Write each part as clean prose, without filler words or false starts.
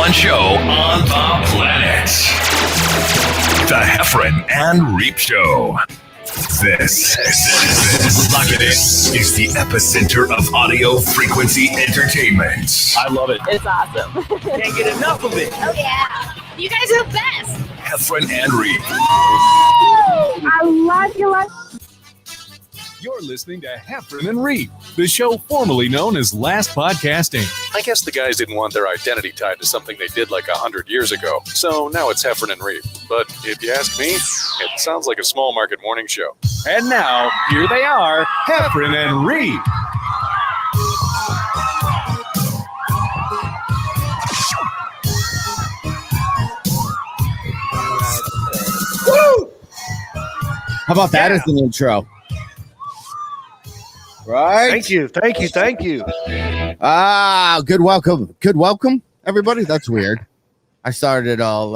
one show on the planet. The Heffron and Reep Show. This is the epicenter of audio frequency entertainment. I love it. It's awesome. Can't get enough of it. Oh, yeah. You guys are the best. Heffron and Reep. I love you. You're listening to Heffron and Reep, the show formerly known as Last Podcasting. I guess the guys didn't want their identity tied to something they did like 100 years ago, so now it's Heffron and Reep. But if you ask me, it sounds like a small market morning show. And now, here they are, Heffron and Reep. Woo! How about that as an intro? Right. Thank you. Good welcome, everybody. That's weird. I started all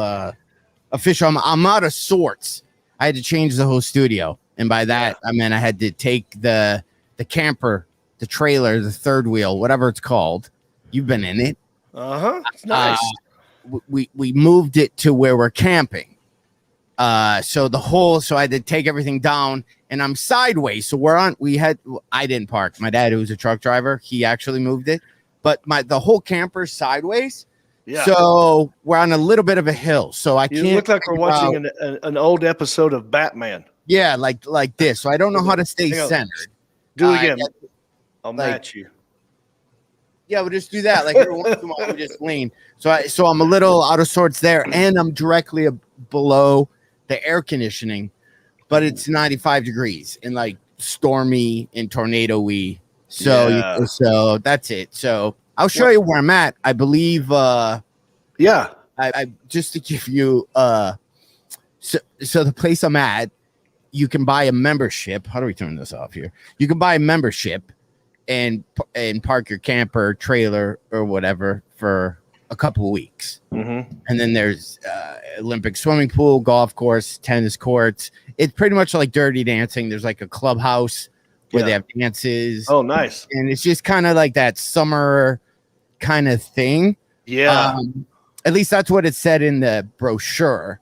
official. I'm out of sorts. I had to change the whole studio, and by that I meant I had to take the camper, the trailer, the third wheel, whatever it's called. You've been in it. It's nice. We moved it to where we're camping. So I had to take everything down, and I'm sideways. So I didn't park. My dad, who was a truck driver, he actually moved it, but the whole camper's sideways. Yeah. So we're on a little bit of a hill. So I can't. You look like we're watching an old episode of Batman. Yeah, like this. So I don't know how to stay centered. Do it again. I'll match you. Yeah, we'll just do that. Like every once in a while, we just lean. So I'm a little out of sorts there, and I'm directly below the air conditioning, but it's 95 degrees and like stormy and tornado-y. So that's it. So I'll show you where I'm at. I believe. I just to give you. So the place I'm at, you can buy a membership. How do we turn this off here? You can buy a membership and park your camper, trailer, or whatever for a couple of weeks. Mm-hmm. And then there's Olympic swimming pool, golf course, tennis courts. It's pretty much like Dirty Dancing. There's like a clubhouse where they have dances. Oh, nice. And it's just kind of like that summer kind of thing. Yeah. At least that's what it said in the brochure.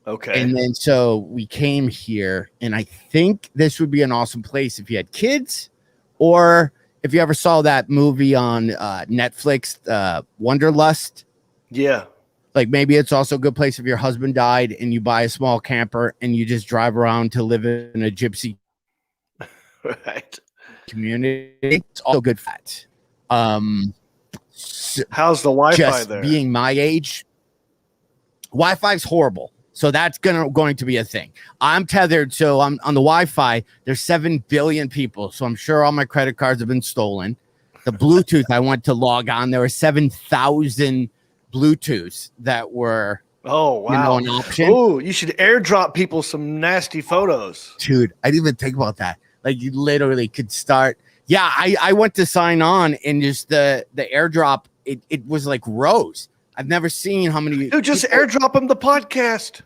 Okay. And then so we came here, and I think this would be an awesome place if you had kids, or if you ever saw that movie on Netflix, Wanderlust. Yeah. Like maybe it's also a good place if your husband died and you buy a small camper and you just drive around to live in a gypsy community. It's also good for that. How's the Wi-Fi just there? Being my age, Wi-Fi's horrible. So that's going to be a thing. I'm tethered. So I'm on the Wi-Fi. There's 7 billion people. So I'm sure all my credit cards have been stolen. The Bluetooth, I went to log on. There were 7,000 Bluetooths that were an option. Oh, you should airdrop people some nasty photos. Dude, I didn't even think about that. Like you literally could start. Yeah, I went to sign on, and just the airdrop, it was like rows. I've never seen how many. Dude, just airdrop them the podcast.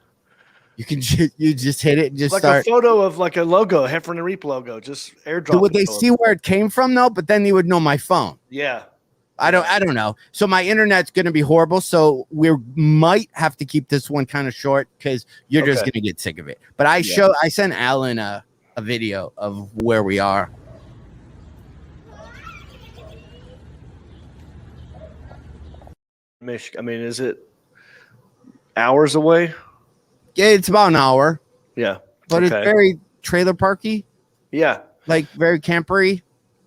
You can you just hit it and just like start. A photo of like a logo, Heffron and Reep logo. Just airdrop. So would they see where it came from though? But then they would know my phone. Yeah. I don't know. So my internet's going to be horrible. So we might have to keep this one kind of short because you're just going to get sick of it. But I sent Alan a video of where we are. I mean, is it hours away? Yeah, it's about an hour. Yeah. But it's very trailer parky. Yeah. Like very campery.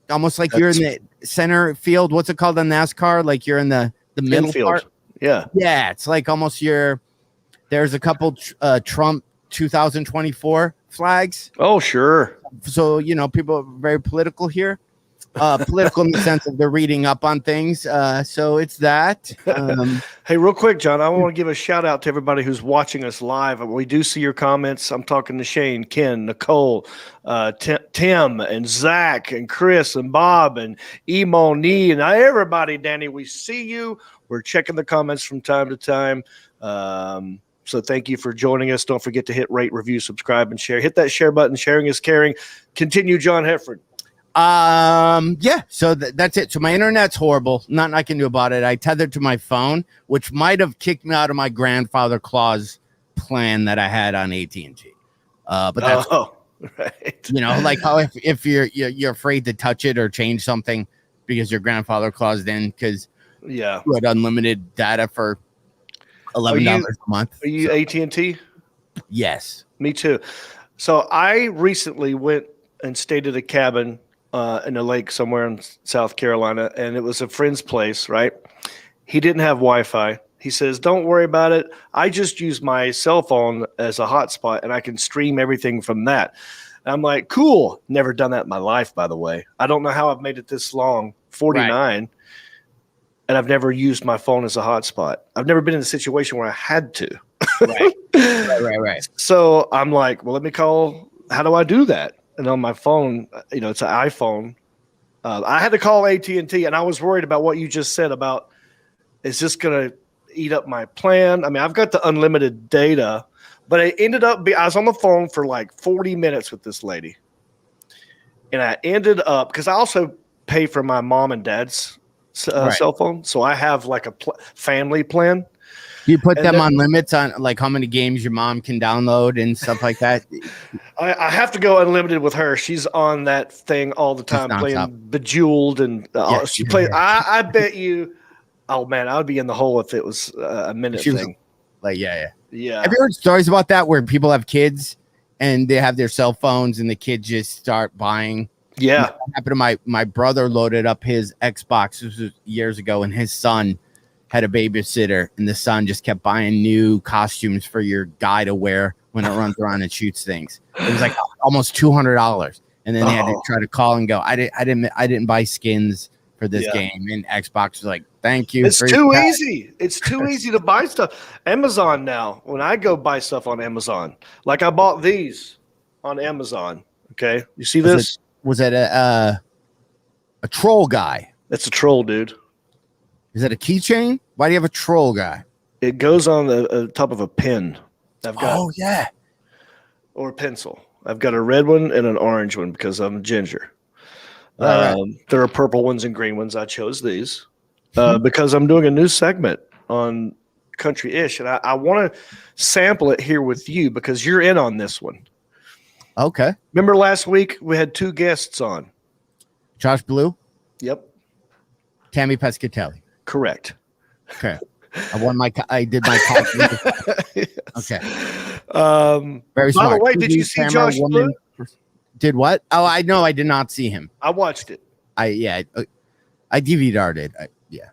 Almost like you're in the center field. What's it called on NASCAR? Like you're in the middle infield part. Yeah. Yeah. It's like almost there's a couple Trump 2024 flags. Oh, sure. So, people are very political here. Political in the sense of they're reading up on things. So it's that. Hey, real quick, John, I want to give a shout out to everybody who's watching us live. We do see your comments. I'm talking to Shane, Ken, Nicole, Tim, and Zach, and Chris, and Bob, and Emoni, and everybody, Danny. We see you. We're checking the comments from time to time. So thank you for joining us. Don't forget to hit rate, review, subscribe, and share. Hit that share button. Sharing is caring. Continue, John Heffron. Yeah. So that's it. So my internet's horrible. Nothing I can do about it. I tethered to my phone, which might have kicked me out of my grandfather clause plan that I had on AT&T. But that's right. Like how if you're afraid to touch it or change something because your grandfather claused in because you had unlimited data for $11 a month. Are you AT&T? Yes. Me too. So I recently went and stayed at a cabin in a lake somewhere in South Carolina, and it was a friend's place, right? He didn't have Wi-Fi. He says, don't worry about it. I just use my cell phone as a hotspot, and I can stream everything from that. And I'm like, cool. Never done that in my life, by the way. I don't know how I've made it this long, 49, right. And I've never used my phone as a hotspot. I've never been in a situation where I had to. Right. So I'm like, well, let me call. How do I do that? And on my phone, it's an iPhone. I had to call AT&T, and I was worried about what you just said about, is this going to eat up my plan? I mean, I've got the unlimited data, but it ended up I was on the phone for like 40 minutes with this lady. And I ended up, because I also pay for my mom and dad's cell phone. So I have like a family plan. Do you put them on limits on like how many games your mom can download and stuff like that? I have to go unlimited with her. She's on that thing all the time playing Bejeweled and she plays. I bet you. Oh man, I would be in the hole if it was a minute thing. Like yeah. Have you heard stories about that where people have kids and they have their cell phones and the kids just start buying? Yeah, that happened to my brother. Loaded up his Xbox. This was years ago, and his son had a babysitter, and the son just kept buying new costumes for your guy to wear when it runs around and shoots things. It was like almost $200, and then they had to try to call and go. I didn't buy skins for this game, and Xbox was like, "Thank you." It's too easy. It's too easy to buy stuff. Amazon now. When I go buy stuff on Amazon, like I bought these on Amazon. Okay, you see this? Was it a troll guy? It's a troll, dude. Is that a keychain? Why do you have a troll guy? It goes on the top of a pen. I've got or a pencil. I've got a red one and an orange one because I'm ginger. There are purple ones and green ones. I chose these because I'm doing a new segment on Country-ish, and I want to sample it here with you because you're in on this one. Okay. Remember last week we had 2 guests on? Josh Blue? Yep. Tammy Pescatelli. Correct. Okay. I did my yes. Okay. Very smart. By the way, did you see Josh Blue? Did what? Oh, I know. I did not see him. I watched it. I DVR'd it. Yeah.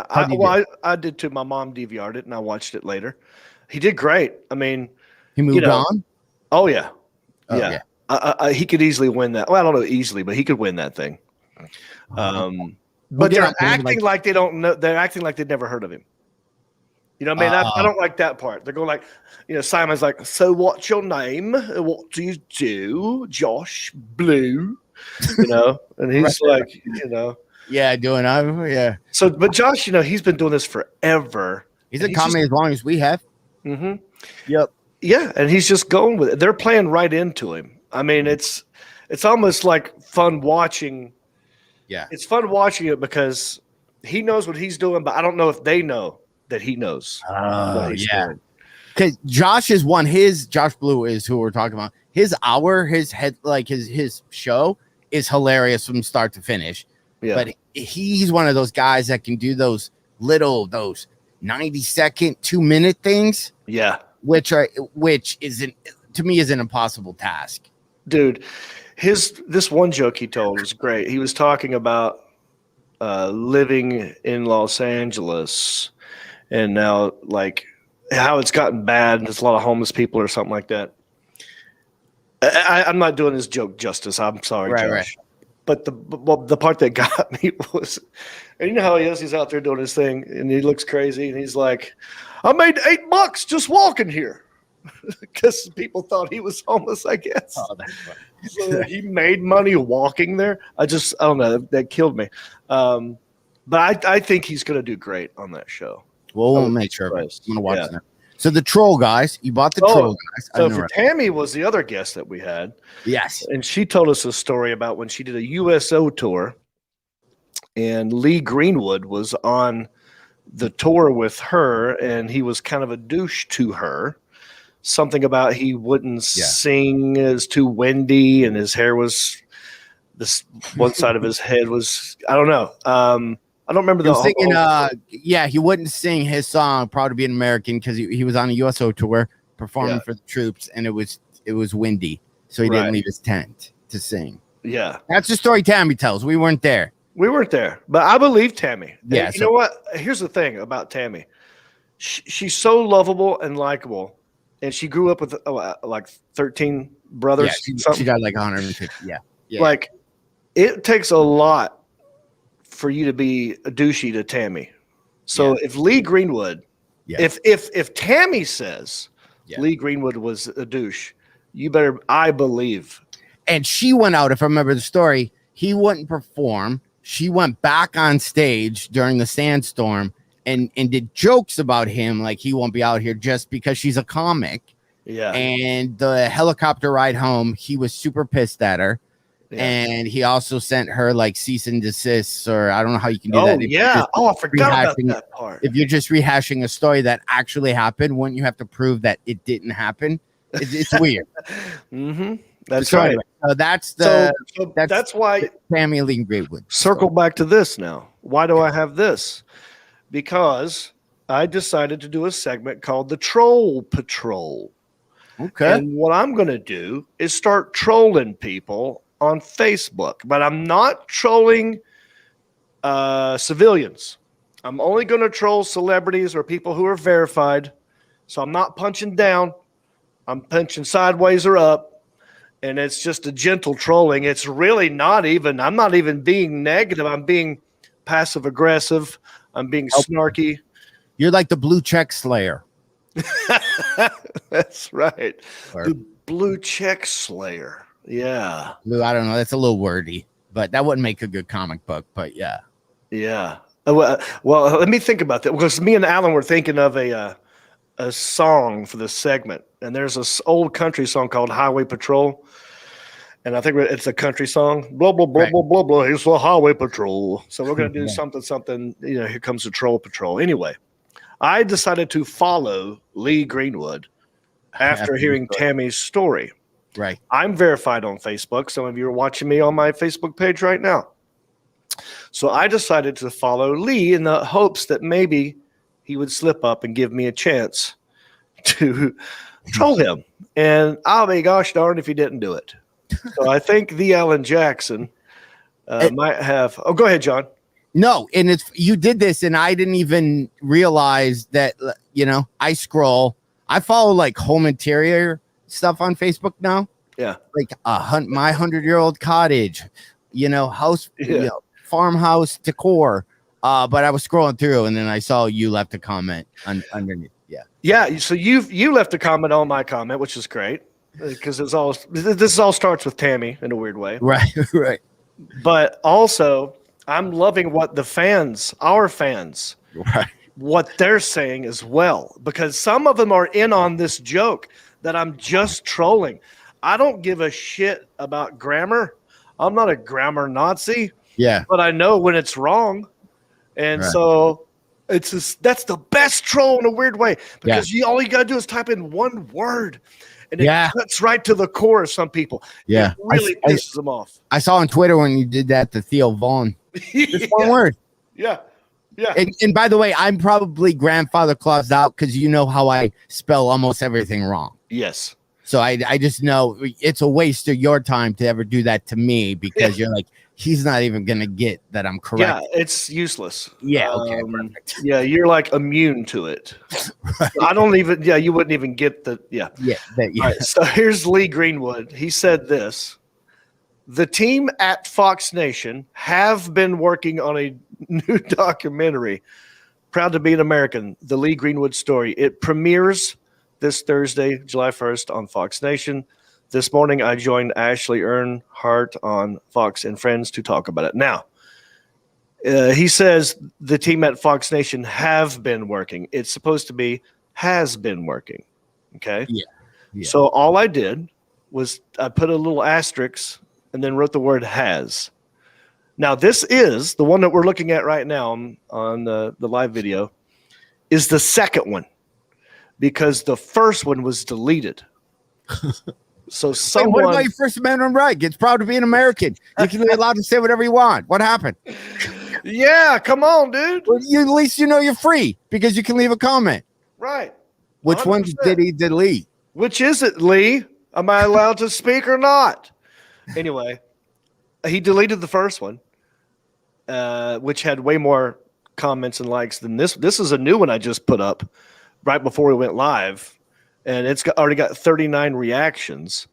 I did too. My mom DVR'd it, and I watched it later. He did great. I mean, he moved on. Oh yeah. Yeah. He could easily win that. Well, I don't know easily, but he could win that thing. But they're acting like they don't know. They're acting like they've never heard of him. You know what I mean? I don't like that part. They're going like, Simon's like, so what's your name? What do you do? Josh Blue, and he's like, Yeah, yeah. So, but Josh, he's been doing this forever. He's a comedy as long as we have. Mm-hmm. Yep. Yeah, and he's just going with it. They're playing right into him. I mean, it's almost like fun watching. Yeah. It's fun watching it because he knows what he's doing, but I don't know if they know that he knows. Oh, yeah. Because Josh is Josh Blue is who we're talking about. His show is hilarious from start to finish. Yeah. But he's one of those guys that can do those 90-second, 2-minute things. Yeah. Which isn't, to me, is an impossible task. Dude, this one joke he told was great. He was talking about living in Los Angeles and now like how it's gotten bad and there's a lot of homeless people or something like that. I'm not doing his joke justice. I'm sorry, Josh. Right. But the part that got me was, and you know how he is? He's out there doing his thing and he looks crazy and he's like, I made $8 just walking here because people thought he was homeless, I guess. Oh, that's funny. So he made money walking there. I don't know. That killed me. But I think he's going to do great on that show. Well, we'll make sure. I'm going to watch that. So the troll guys, you bought the troll guys. So for Tammy was the other guest that we had. Yes. And she told us a story about when she did a USO tour and Lee Greenwood was on the tour with her and he was kind of a douche to her. Something about he wouldn't sing, it was too windy and his hair was this one side of his head was, I don't know. I don't remember the singing. He wouldn't sing his song, Proud to Be an American, because he was on a USO tour performing for the troops, and it was windy, so he didn't leave his tent to sing. Yeah, that's the story Tammy tells. We weren't there. But I believe Tammy. Yeah, and you know what? Here's the thing about Tammy. She's so lovable and likable, and she grew up with like 13 brothers. Yeah, she got like 150. Yeah. Like it takes a lot for you to be a douchey to Tammy. So if Lee Greenwood, if Tammy says Lee Greenwood was a douche, you better, I believe. And she went out, if I remember the story, he wouldn't perform. She went back on stage during the sandstorm and did jokes about him, like he won't be out here just because she's a comic. Yeah. And the helicopter ride home, he was super pissed at her. Yeah. And he also sent her like cease and desist, or I don't know how you can do that. I forgot about that part. If you're just rehashing a story that actually happened, wouldn't you have to prove that it didn't happen? It's weird. That's right. So that's that's why Tammy Lee Greenwood. Circle back to this now. Why do I have this? Because I decided to do a segment called the Troll Patrol. Okay. And what I'm going to do is start trolling people on Facebook, but I'm not trolling civilians. I'm only going to troll celebrities or people who are verified. So I'm not punching down. I'm punching sideways or up. And it's just a gentle trolling. It's really not even, I'm not even being negative. I'm being passive aggressive. I'm being snarky. You're like the blue check slayer. That's right. The blue check slayer. Yeah. I don't know. That's a little wordy, but that wouldn't make a good comic book. But yeah. Yeah. Well, let me think about that, because me and Alan were thinking of a song for this segment, and there's this old country song called Highway Patrol, and I think it's a country song. Blah blah blah blah blah blah. It's the Highway Patrol. So we're gonna do something. Here comes the Troll Patrol. Anyway, I decided to follow Lee Greenwood after hearing Tammy's story. Right. I'm verified on Facebook. Some of you are watching me on my Facebook page right now. So I decided to follow Lee in the hopes that maybe he would slip up and give me a chance to troll him. And I'll be gosh darn if he didn't do it. So I think the Alan Jackson might have. Oh, go ahead, John. No, and you did this, and I didn't even realize that. I scroll. I follow like home interior stuff on Facebook now. Yeah, like my 100-year-old cottage, house, farmhouse decor. But I was scrolling through, and then I saw you left a comment underneath. Yeah. So you left a comment on my comment, which is great, because this all starts with Tammy in a weird way, right. But also, I'm loving what our fans, what they're saying as well, because some of them are in on this joke that I'm just trolling. I don't give a shit about grammar. I'm not a grammar Nazi. Yeah. But I know when it's wrong. And so that's the best troll in a weird way, because all you got to do is type in one word and it cuts right to the core of some people. Yeah. It really pisses them off. I saw on Twitter when you did that to Theo Vaughn. Just one word. Yeah. Yeah. And by the way, I'm probably grandfather claused out because you know how I spell almost everything wrong. Yes. So I just know it's a waste of your time to ever do that to me, because you're like, he's not even going to get that I'm correct. Yeah, it's useless. Yeah, okay, perfect. Yeah, you're like immune to it. Right. I don't even, you wouldn't even get the, Yeah. All right, so here's Lee Greenwood. He said this: the team at Fox Nation have been working on a new documentary, Proud to Be an American, the Lee Greenwood story. It premieres this Thursday, July 1st on Fox Nation. This morning, I joined Ashley Earnhardt on Fox and Friends to talk about it. Now, he says the team at Fox Nation have been working. It's supposed to be has been working. Okay. Yeah. So all I did was I put a little asterisk and then wrote the word has. Now, this is the one that we're looking at right now on the live video is the second one because the first one was deleted. So Hey, what about your First Amendment right? It's proud to be an American. You can be allowed to say whatever you want. What happened? Yeah, come on, dude. Well, at least you know you're free because you can leave a comment. Right. Which one 100%. did he delete? Which is it, Lee? Am I allowed to speak or not? Anyway, he deleted the first one, which had way more comments and likes than this. This is a new one I just put up right before we went live, and it's already got 39 reactions.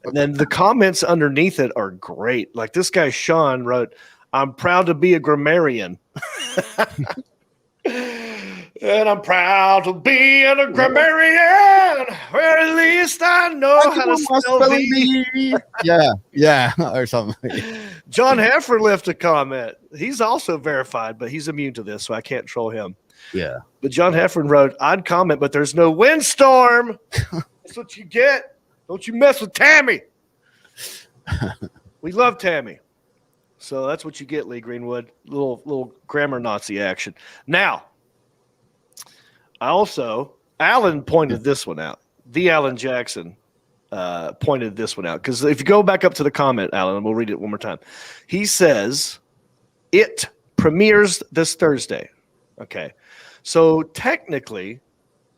And then the comments underneath it are great. Like this guy, Sean, wrote, "I'm proud to be a grammarian." And I'm proud to be a grammarian, where at least I know how to spell the. Yeah, or something. John Heffron left a comment. He's also verified, but he's immune to this, so I can't troll him. Yeah. But John Heffron wrote, "I'd comment, but there's no windstorm." That's what you get. Don't you mess with Tammy. We love Tammy. So that's what you get, Lee Greenwood. Little grammar Nazi action. Now, Alan pointed this one out. The Alan Jackson pointed this one out. Because if you go back up to the comment, Alan, and we'll read it one more time. He says, it premieres this Thursday. Okay. So technically,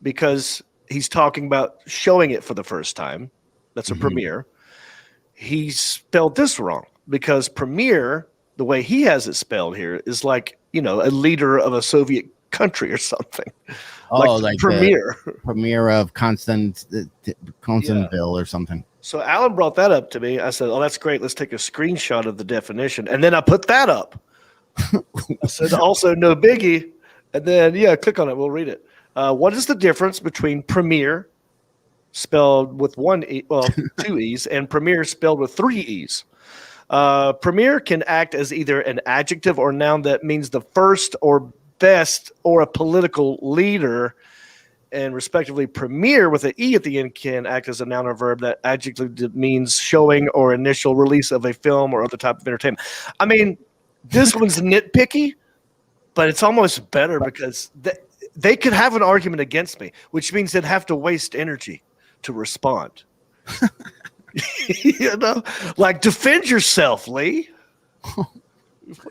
because he's talking about showing it for the first time, that's a premiere, he spelled this wrong. Because premiere, the way he has it spelled here, is like, a leader of a Soviet country or something. Like premier. Premier of Constantville or something. So Alan brought that up to me. I said, "Oh, that's great. Let's take a screenshot of the definition." And then I put that up. I said, "Also, no biggie." And then, click on it. We'll read it. What is the difference between premier, spelled with two E's, and premier spelled with three E's? Premier can act as either an adjective or noun that means the first or best or a political leader, and respectively premier with an E at the end can act as a noun or verb that adjective means showing or initial release of a film or other type of entertainment. I mean, this one's nitpicky, but it's almost better because they could have an argument against me, which means they'd have to waste energy to respond. Like defend yourself, Lee.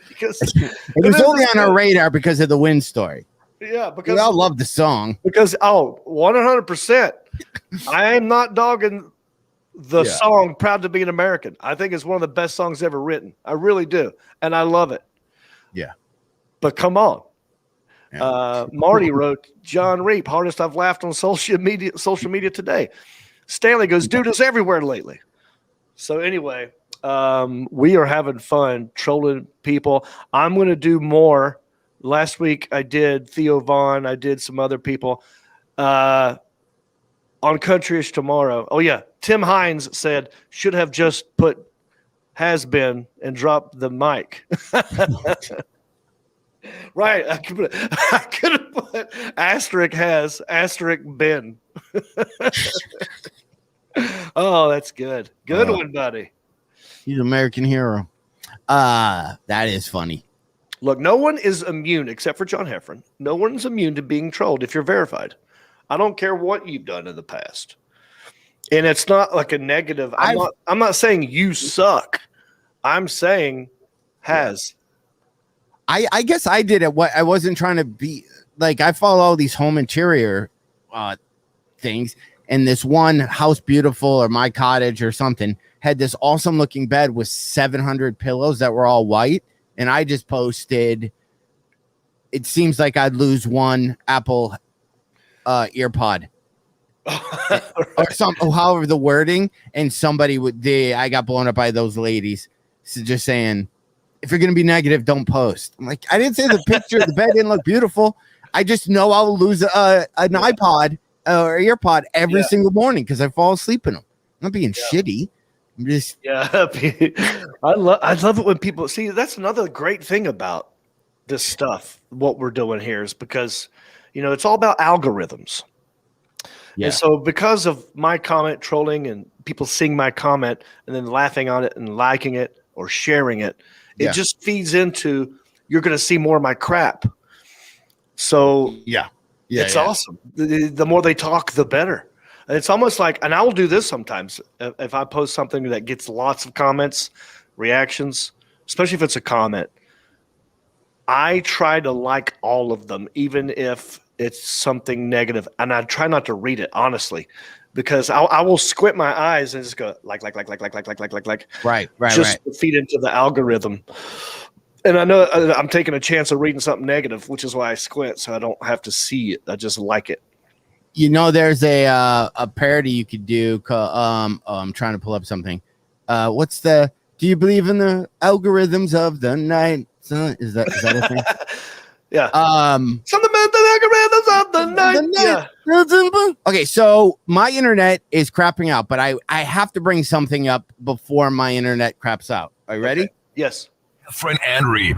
Because it was only on our radar because of the wind story. Yeah, because we all love the song. Because 100%. I am not dogging the song "Proud to Be an American." I think it's one of the best songs ever written. I really do, and I love it. Yeah, but come on. Marty wrote, "John Reep, hardest I've laughed on social media today." Stanley goes, "Dude is everywhere lately." So anyway. We are having fun trolling people. I'm going to do more. Last week I did Theo Vaughn. I did some other people on Countryish tomorrow. Oh yeah. Tim Hines said, should have just put has been and dropped the mic. Right. I could have put asterisk has, asterisk been. Oh, that's good. Good one, buddy. He's an American hero. That is funny. Look, no one is immune except for John Heffron. No one's immune to being trolled if you're verified. I don't care what you've done in the past. And it's not like a negative. I'm not saying you suck. I'm saying has. I guess I did it. What I wasn't trying to be like, I follow all these home interior things, and this one House Beautiful or My Cottage or something had this awesome looking bed with 700 pillows that were all white. And I just posted, it seems like I'd lose one Apple earpod or something, however the wording. And somebody I got blown up by those ladies. So just saying, if you're going to be negative, don't post. I'm like, I didn't say the picture of the bed didn't look beautiful. I just know I'll lose an iPod or earpod every single morning because I fall asleep in them. I'm not being shitty. I'm just I love it when people see. That's another great thing about this stuff. What we're doing here is because it's all about algorithms. Yeah. And so because of my comment trolling and people seeing my comment and then laughing on it and liking it or sharing it, Yeah. it just feeds into you're going to see more of my crap. So Yeah. it's awesome. The more they talk, the better. And it's almost like, and I will do this sometimes if I post something that gets lots of comments, reactions, especially if it's a comment. I try to like all of them, even if it's something negative, and I try not to read it honestly, because I will squint my eyes and just go like, Right. just to feed into the algorithm. And I know I'm taking a chance of reading something negative, which is why I squint, so I don't have to see it. I just like it. You know, there's a parody you could do. I'm trying to pull up something. Do you believe in the algorithms of the night? Is that a thing? Yeah. Something about the algorithms of the night. Yeah. Okay, so my internet is crapping out, but I have to bring something up before my internet craps out. Are you ready? Okay. Yes. Heffron and Reep.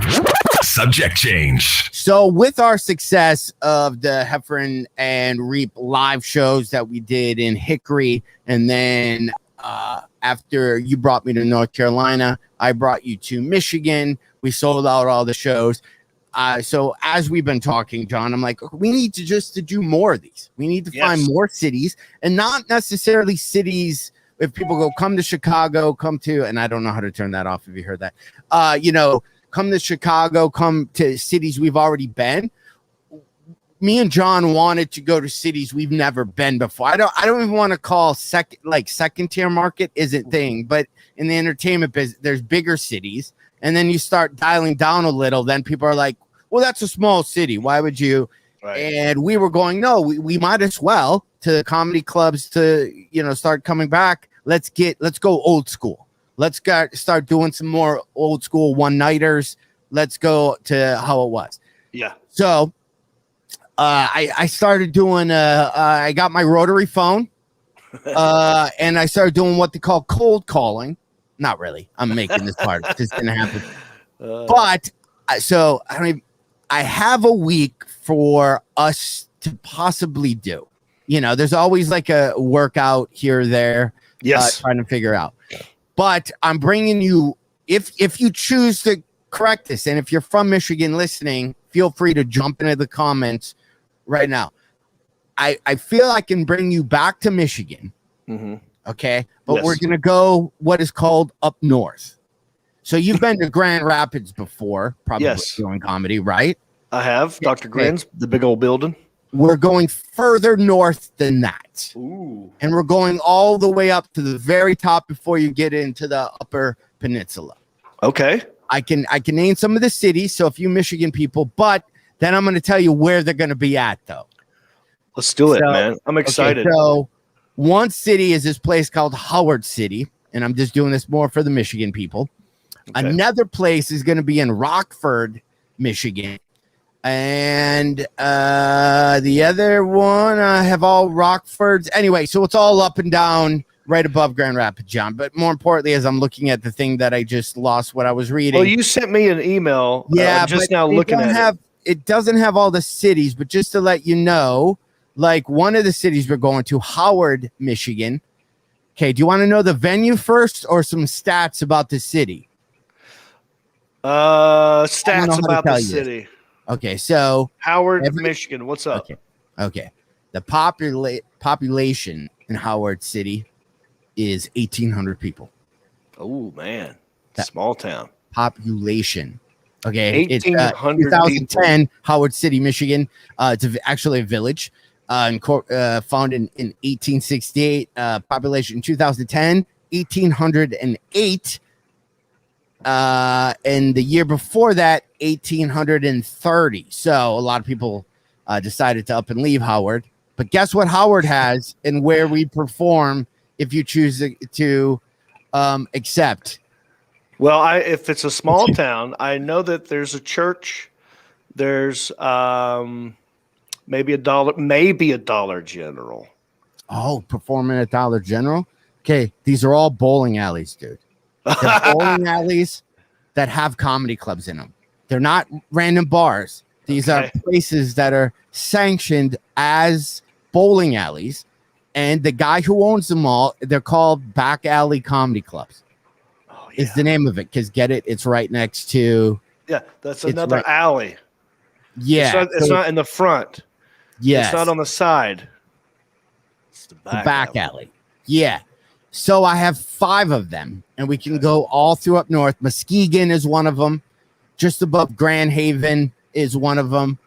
Subject change. So with our success of the Heffron and Reep live shows that we did in Hickory, and then after you brought me to North Carolina, I brought you to Michigan. We sold out all the shows. So as we've been talking, John, I'm like, we need to do more of these. We need to find more cities, and not necessarily cities. If people go, come to Chicago, and I don't know how to turn that off if you heard that, come to Chicago, come to cities we've already been. Me and John wanted to go to cities we've never been before. I don't even want to call second tier market isn't thing, but in the entertainment business, there's bigger cities. And then you start dialing down a little, then people are like, well, that's a small city. Why would you? Right. And we were going, no, we might as well, to comedy clubs to, start coming back. Let's go old school. Let's start doing some more old school one-nighters. Let's go to how it was. Yeah. So I started doing, I got my rotary phone and I started doing what they call cold calling. Not really. I'm making this part. It's going to happen. But so I have a week for us to possibly do. There's always like a workout here or there. Yes. Trying to figure out. But I'm bringing you, if you choose to correct this, and if you're from Michigan listening, feel free to jump into the comments right now. I feel I can bring you back to Michigan. Mm-hmm. Okay, but we're going to go what is called up north. So you've been to Grand Rapids before, probably doing comedy, right? I have. Dr. Grin's, the big old building. We're going further north than that. Ooh. And we're going all the way up to the very top before you get into the upper peninsula. Okay. I can name some of the cities, so if you Michigan people, but then I'm going to tell you where they're going to be at, though. Let's do it, man. I'm excited. Okay, so one city is this place called Howard City, and I'm just doing this more for the Michigan people. Okay. Another place is going to be in Rockford, Michigan. And the other one, I have all Rockfords. Anyway, so it's all up and down right above Grand Rapids, John. But more importantly, as I'm looking at the thing that I just lost what I was reading. Well, you sent me an email. Just now looking at it. It doesn't have all the cities, but just to let you know, like one of the cities we're going to, Howard, Michigan. Okay, do you want to know the venue first or some stats about the city? Stats about the city. Okay, so Howard, Michigan. What's up? Okay. The population in Howard City is 1,800 people. Oh man, small town. Population. Okay, 1,800 it's 2010 people. Howard City, Michigan. It's actually a village. Founded in 1868. Population in 2010, 1,808. And the year before that, 1,830. So a lot of people decided to up and leave Howard. But guess what Howard has and where we perform if you choose to accept? Well, if it's a small town, I know that there's a church. There's maybe a Dollar General. Oh, performing at Dollar General? Okay, these are all bowling alleys, dude. They're bowling alleys that have comedy clubs in them. They're not random bars. These are places that are sanctioned as bowling alleys, And the guy who owns them all, they're called Back Alley Comedy Clubs. Oh, Is the name of it, because get it, it's right next to that's another alley. Yeah, it's not in the front. Yes, it's not on the side. It's the back alley. Yeah. So I have 5 of them, and we can go all through up north. Muskegon is one of them. Just above Grand Haven is one of them.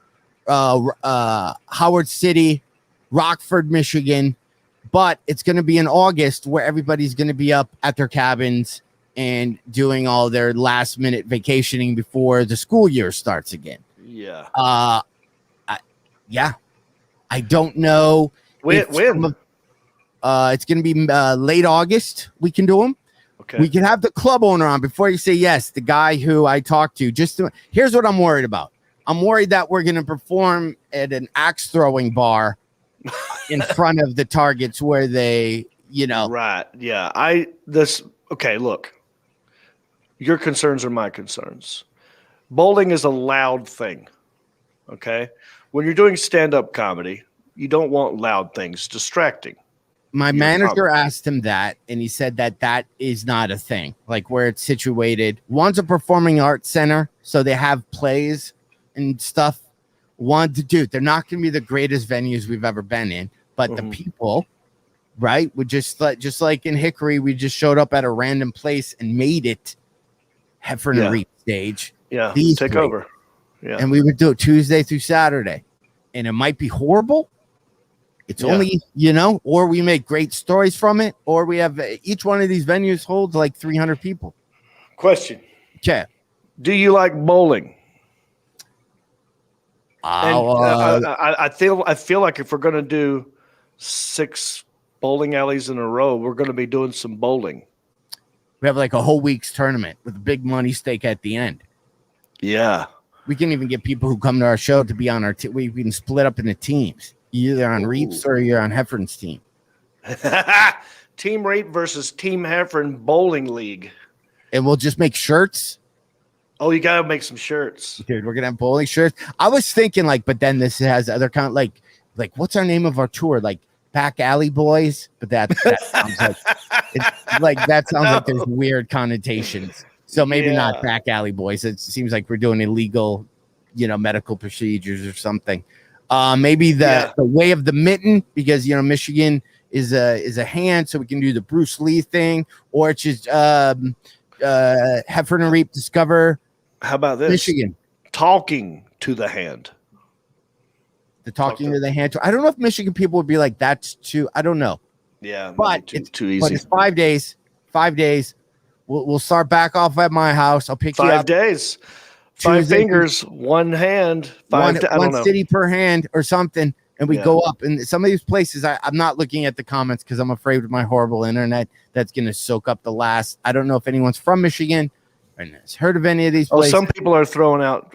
Howard City, Rockford, Michigan. But it's going to be in August, where everybody's going to be up at their cabins and doing all their last minute vacationing before the school year starts again. Yeah. I don't know when. It's going to be late August. We can do them. Okay. We can have the club owner on before you say yes. The guy who I talked to. Here's what I'm worried about. I'm worried that we're going to perform at an axe throwing bar in front of the targets where they, Right. Yeah. Okay. Look, your concerns are my concerns. Bowling is a loud thing. Okay. When you're doing stand-up comedy, you don't want loud things distracting. My manager asked him that, and he said that is not a thing. Like where it's situated. One's a performing arts center, so they have plays and stuff. Dude, they're not going to be the greatest venues we've ever been in, but the people, right, would just like in Hickory, we just showed up at a random place and made it Heffron Reep stage. Yeah, take over. Yeah, and we would do it Tuesday through Saturday, and it might be horrible. It's only, or we make great stories from it, or we have each one of these venues holds like 300 people. Question. Okay. Do you like bowling? I feel like if we're going to do 6 bowling alleys in a row, we're going to be doing some bowling. We have like a whole week's tournament with a big money stake at the end. Yeah. We can even get people who come to our show to be on our team. We can split up into teams. You're either on Reeps or you're on Heffron's team. Team Reep versus Team Heffron Bowling League. And we'll just make shirts. Oh, you got to make some shirts. Dude, we're going to have bowling shirts. I was thinking but then this has other kind of like what's our name of our tour? Like Back Alley Boys? But that sounds like there's weird connotations. So maybe not Back Alley Boys. It seems like we're doing illegal, medical procedures or something. Maybe the way of the mitten, because Michigan is a hand, so we can do the Bruce Lee thing, or it's just Heffron and Reep discover. How about this? Michigan talking to the hand. The talking to the hand. I don't know if Michigan people would be like that's too. I don't know. Yeah, but it's too easy. But it's 5 days. 5 days. We'll start back off at my house. I'll pick you up. 5 days. 5 fingers, one hand, one city per hand or something, and we go up. And some of these places, I'm not looking at the comments because I'm afraid with my horrible internet that's going to soak up the last. I don't know if anyone's from Michigan or has heard of any of these places. Some people are throwing out,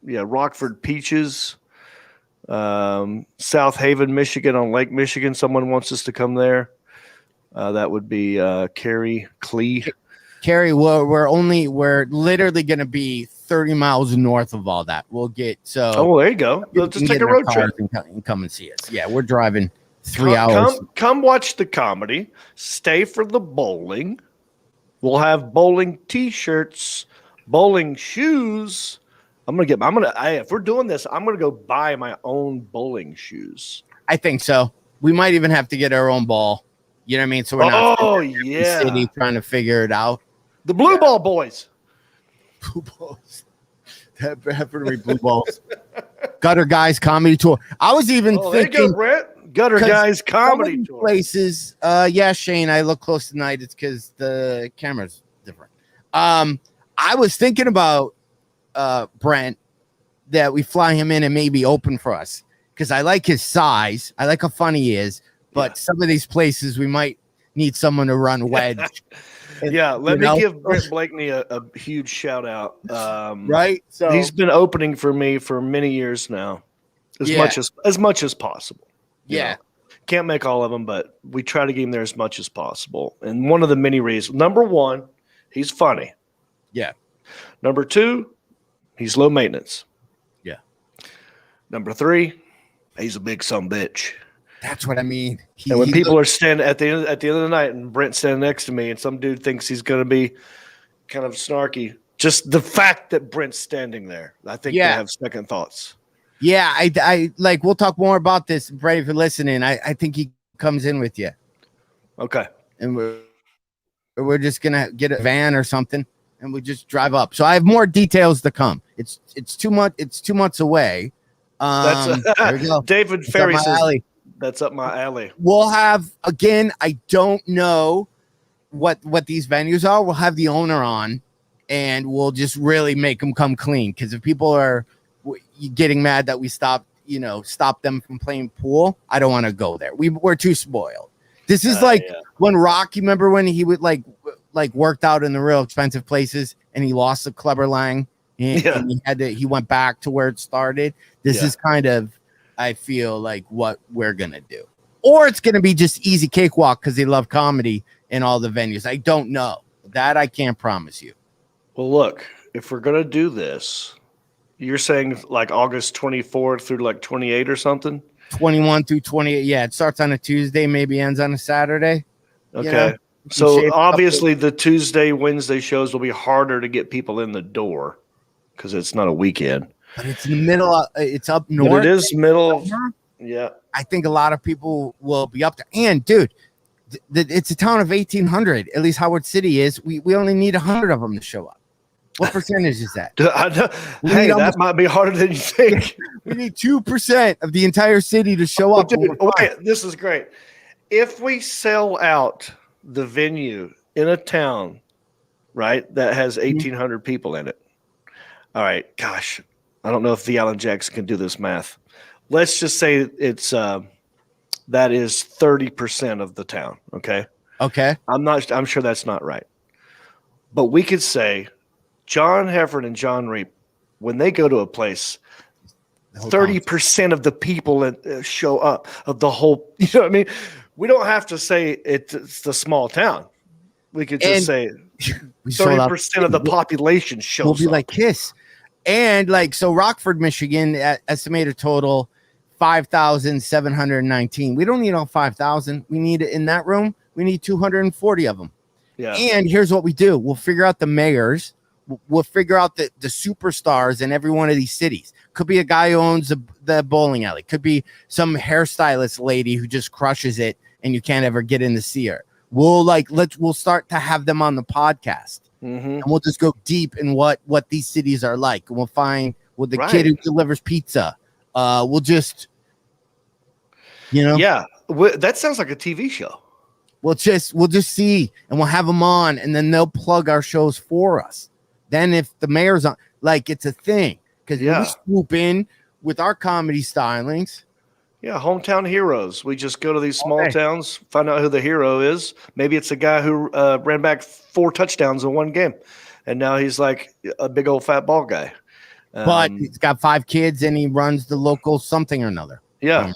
Rockford Peaches, South Haven, Michigan on Lake Michigan. Someone wants us to come there. That would be Carrie Clee. Carrie, we're literally going to be 30 miles north of all that. We'll get Oh, there you go. We'll just take a road trip and come and see us. Yeah, we're driving 3 hours. Come watch the comedy. Stay for the bowling. We'll have bowling T-shirts, bowling shoes. If we're doing this, I'm gonna go buy my own bowling shoes. I think so. We might even have to get our own ball. You know what I mean? So we're not city trying to figure it out. The Blue Ball Boys. Blue Balls. Heffron Reep Blue Balls. Gutter Guys Comedy Tour. I was even thinking. There you go, Brent. Gutter Guys Comedy Tour. Places. Shane, I look close tonight. It's because the camera's different. I was thinking about Brent, that we fly him in and maybe open for us, because I like his size. I like how funny he is. But some of these places we might need someone to run wedge. Let me give Brent Blakeney a huge shout out. Right, so he's been opening for me for many years now, as much as possible. Can't make all of them, but we try to get him there as much as possible. And one of the many reasons: number one, he's funny. Yeah. Number two, he's low maintenance. Yeah. Number three, he's a big son bitch. That's what I mean. And when people are standing at the end of the night, and Brent's standing next to me, and some dude thinks he's going to be kind of snarky, just the fact that Brent's standing there, I think they have second thoughts. Yeah, I like. We'll talk more about this, Brent, if you're listening. I think he comes in with you. Okay, and we're just gonna get a van or something, and we just drive up. So I have more details to come. It's 2 months. It's 2 months away. That's there we go. David Ferry says that's up my alley. We'll have again. I don't know what these venues are. We'll have the owner on, and we'll just really make them come clean. Because if people are getting mad that we stop them from playing pool, I don't want to go there. We're too spoiled. This is when Rock, you remember when he would like worked out in the real expensive places and he lost the Clubber Lang and he went back to where it started. This is kind of, I feel like, what we're going to do. Or it's going to be just easy cakewalk because they love comedy in all the venues. I don't know. That I can't promise you. Well, look, if we're going to do this, you're saying like August 24th through like 28 or something? 21 through 28. Yeah, it starts on a Tuesday, maybe ends on a Saturday. Okay. So obviously the Tuesday, Wednesday shows will be harder to get people in the door because it's not a weekend. But it's in the middle. It's up north. But it is middle. Yeah. I think a lot of people will be up there. And, dude, it's a town of 1,800. At least Howard City is. We only need 100 of them to show up. What percentage is that? Hey, that might be harder than you think. We need 2% of the entire city to show up. Wait, this is great. If we sell out the venue in a town, right, that has 1,800 people in it. All right, gosh, I don't know if the Alan Jackson can do this math. Let's just say it's that is 30% of the town. Okay. I'm sure that's not right, but we could say John Heffron and John Reep, when they go to a place, 30% of the people that show up of the whole, you know what I mean? We don't have to say it's the small town. We could just say 30% of the population shows up. We'll be like Kiss. And so Rockford, Michigan, estimated total 5,719. We don't need all 5,000. We need in that room, we need 240 of them. Yeah. And here's what we do. We'll figure out the mayors. We'll figure out the superstars in every one of these cities. Could be a guy who owns the bowling alley. Could be some hairstylist lady who just crushes it and you can't ever get in to see her. We'll start to have them on the podcast. And we'll just go deep in what these cities are like. And we'll find the kid who delivers pizza. We'll just, Yeah, that sounds like a TV show. We'll just see, and we'll have them on, and then they'll plug our shows for us. Then if the mayor's on, it's a thing. Because we swoop in with our comedy stylings. Yeah, hometown heroes. We just go to these small towns, find out who the hero is. Maybe it's a guy who ran back 4 touchdowns in one game, and now he's like a big old fat ball guy. But he's got 5 kids, and he runs the local something or another. Yeah,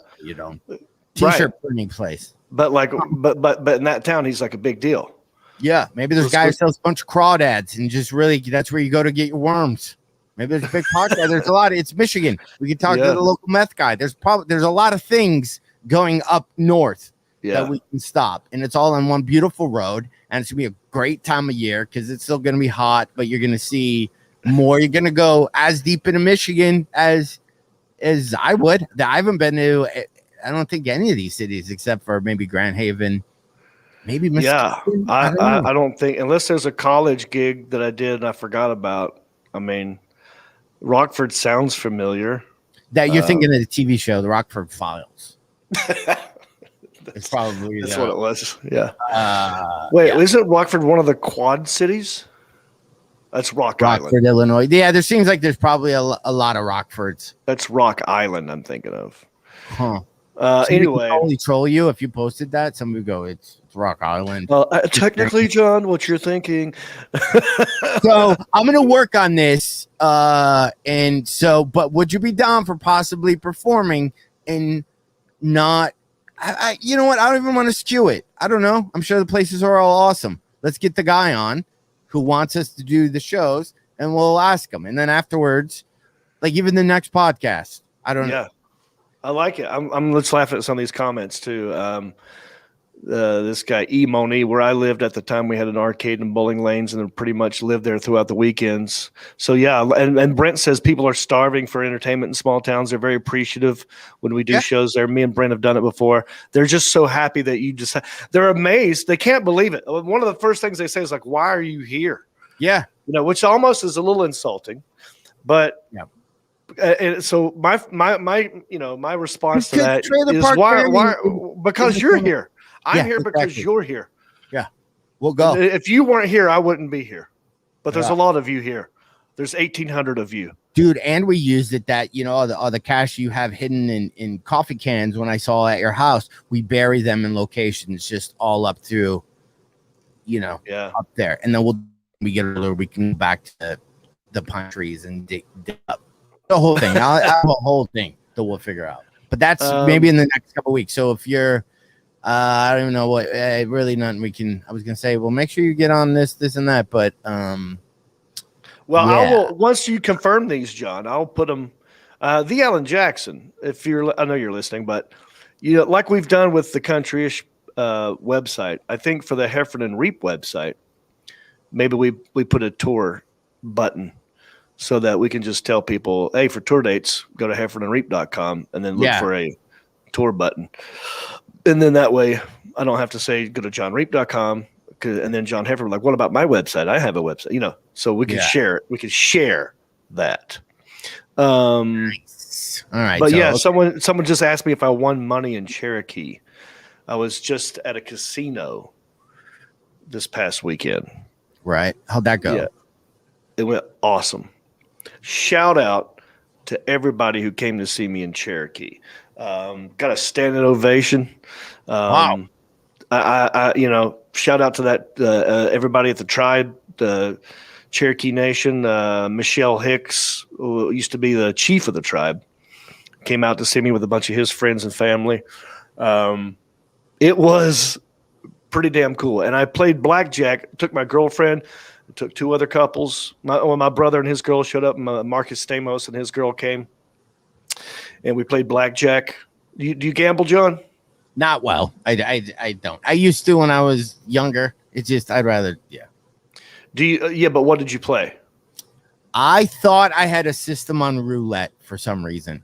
T-shirt printing place. But but in that town, he's like a big deal. Yeah, maybe there's a guy who sells a bunch of crawdads, and just really that's where you go to get your worms. Maybe there's a big park there. There's a lot. It's Michigan. We can talk to the local meth guy. There's a lot of things going up north that we can stop, and it's all on one beautiful road. And it's gonna be a great time of year because it's still gonna be hot, but you're gonna see more. You're gonna go as deep into Michigan as I would. I haven't been to. I don't think any of these cities except for maybe Grand Haven. Maybe Mississippi. Yeah, I don't think unless there's a college gig that I did and I forgot about. I mean, Rockford sounds familiar. That you're thinking of the TV show, The Rockford Files. It's probably that's what it was. Yeah. Isn't Rockford one of the Quad cities? That's Rockford, Island, Illinois. Yeah, there seems like there's probably a lot of Rockfords. That's Rock Island. I'm thinking of. Huh. Anyway, probably troll you if you posted that. Some would go, it's Rock Island. Well, technically, John, what you're thinking. So I'm going to work on this. But would you be down for possibly performing and not? You know what? I don't even want to skew it. I don't know. I'm sure the places are all awesome. Let's get the guy on who wants us to do the shows, and we'll ask him. And then afterwards, even the next podcast, I don't know. I like it. Let's laugh at some of these comments too. This guy Moni, where I lived at the time, we had an arcade and bowling lanes, and pretty much lived there throughout the weekends. So yeah, and Brent says people are starving for entertainment in small towns. They're very appreciative when we do shows there. Me and Brent have done it before. They're just so happy that you just. They're amazed. They can't believe it. One of the first things they say is like, "Why are you here?" Yeah, which almost is a little insulting, but yeah. And so my response to that is why because you're here. I'm here because you're here. Yeah. We'll go. If you weren't here, I wouldn't be here. But there's a lot of you here. There's 1,800 of you. Dude, and we used it that, all the cash you have hidden in coffee cans when I saw at your house, we bury them in locations just all up through, up there. And then we get a little, we can go back to the pine trees and dig up the whole thing. I'll have a whole thing that we'll figure out. But that's maybe in the next couple of weeks. So if you're, I don't even know what, really nothing we can. I was gonna say, well, make sure you get on this, and that, but I will once you confirm these, John. I'll put them. The Alan Jackson. I know you're listening, but like we've done with the Countryish website. I think for the Heffron Reep website, maybe we put a tour button so that we can just tell people, hey, for tour dates, go to heffronandreep.com and then look for a tour button. And then that way I don't have to say go to johnreep.com and then John Heffron, like, what about my website? I have a website, so we can share it. We can share that. Nice. All right. But someone just asked me if I won money in Cherokee. I was just at a casino this past weekend. Right. How'd that go? Yeah. It went awesome. Shout out to everybody who came to see me in Cherokee. Got a standing ovation. Wow. I shout out to that everybody at the tribe, the Cherokee Nation. Michelle Hicks, who used to be the chief of the tribe, came out to see me with a bunch of his friends and family. It was pretty damn cool. And I played blackjack. Took my girlfriend. Took two other couples. My brother and his girl showed up. Marcus Stamos and his girl came. And we played blackjack. Do you gamble, John? Not well. I don't. I used to when I was younger. It's just I'd rather. Do you? Yeah, but what did you play? I thought I had a system on roulette for some reason.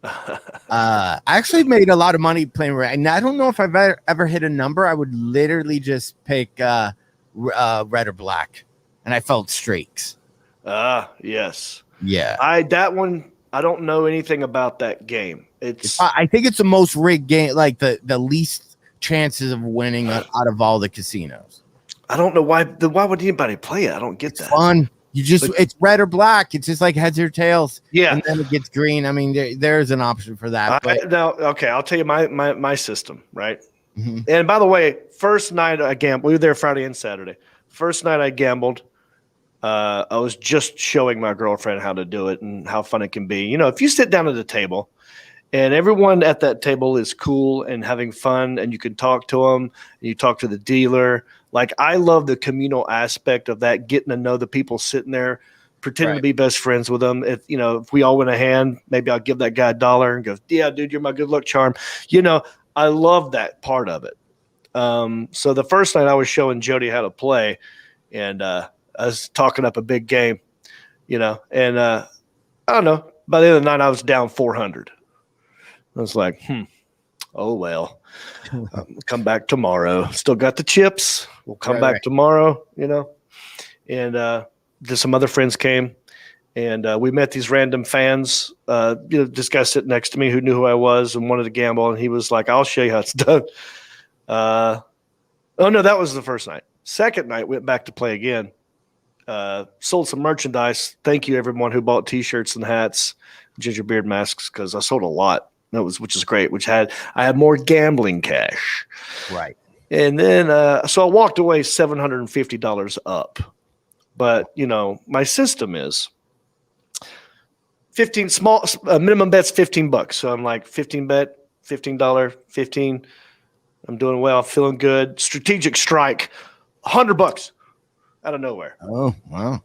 I actually made a lot of money playing roulette, and I don't know if I've ever hit a number. I would literally just pick red or black, and I felt streaks. Yes. Yeah. That one. I don't know anything about that game. I think it's the most rigged game, like the least chances of winning out of all the casinos. I don't know why. Why would anybody play it? I don't get that. Fun. It's red or black. It's just like heads or tails. Yeah. And then it gets green. I mean, there's an option for that. I'll tell you my system, right? Mm-hmm. And by the way, first night I gambled. We were there Friday and Saturday. First night I gambled. I was just showing my girlfriend how to do it and how fun it can be. If you sit down at a table and everyone at that table is cool and having fun and you can talk to them and you talk to the dealer. Like, I love the communal aspect of that, getting to know the people sitting there, pretending to be best friends with them. If we all win a hand, maybe I'll give that guy $1 and go, yeah, dude, you're my good luck charm. I love that part of it. So the first night I was showing Jody how to play, and I was talking up a big game, and I don't know. By the end of the night, I was down 400. I was like, oh, well, come back tomorrow. Still got the chips. We'll come back tomorrow, And just some other friends came, and we met these random fans. This guy sitting next to me who knew who I was and wanted to gamble, and he was like, I'll show you how it's done. Oh, no, that was the first night. Second night, went back to play again. Sold some merchandise. Thank you, everyone who bought T-shirts and hats, ginger beard masks, because I sold a lot. Which is great. I had more gambling cash. Right. And then so I walked away $750 up. But my system is 15 small minimum bet's $15. So I'm like 15 bet, $15, 15. I'm doing well, feeling good. Strategic strike, $100 out of nowhere. Oh, wow.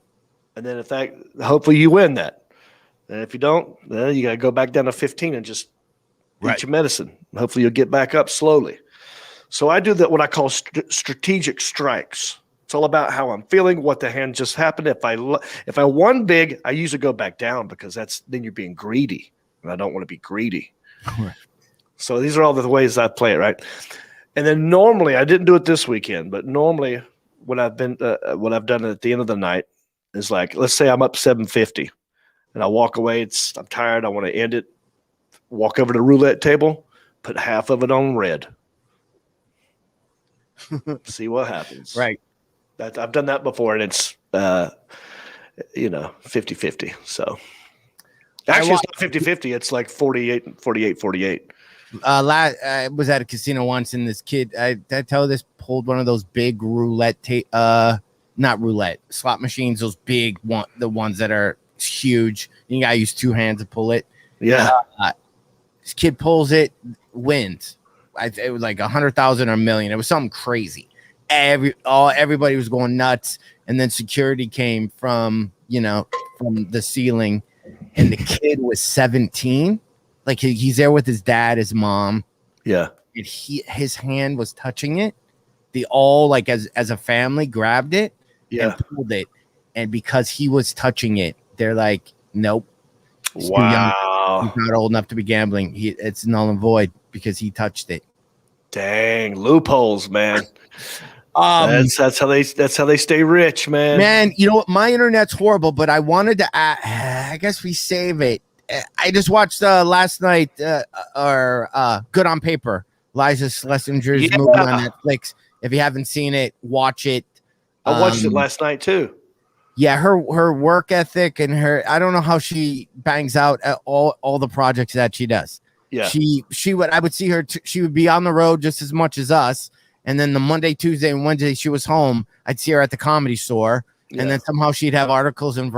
And then hopefully you win that. And if you don't, then you got to go back down to 15 and just Eat your medicine. Hopefully you'll get back up slowly. So I do that, what I call strategic strikes. It's all about how I'm feeling, what the hand just happened. If I won big, I usually go back down because then you're being greedy, and I don't want to be greedy. Right. So these are all the ways I play it, right? And then normally, I didn't do it this weekend, but normally what I've done at the end of the night is like, let's say I'm up 750, and I walk away. I'm tired. I want to end it. Walk over to the roulette table, put half of it on red. See what happens. Right. I've done that before, and it's 50-50. So actually, it's not 50-50. It's like 48-48. I was at a casino once, and this kid, I tell this, pulled one of those big not roulette, slot machines, those big the ones that are huge. You gotta use 2 hands to pull it. Yeah. This kid pulls it, wins. It was like 100,000 or $1 million. It was something crazy. Everybody was going nuts, and then security came from the ceiling, and the kid was 17. Like he's there with his dad, his mom. Yeah. And his hand was touching it. They all, like, as a family, grabbed it and pulled it. And because he was touching it, they're like, nope. Wow. He's not old enough to be gambling. It's null and void because he touched it. Dang, loopholes, man. That's how they stay rich, man. Man, you know what? My internet's horrible, but I wanted to I guess we save it. I just watched last night Good on Paper, Iliza Schlesinger's movie on Netflix. If you haven't seen it, watch it. I watched it last night too. Yeah, her work ethic and I don't know how she bangs out all the projects that she does. Yeah, I would see her. She would be on the road just as much as us. And then the Monday, Tuesday, and Wednesday she was home, I'd see her at the Comedy Store, and then somehow she'd have articles in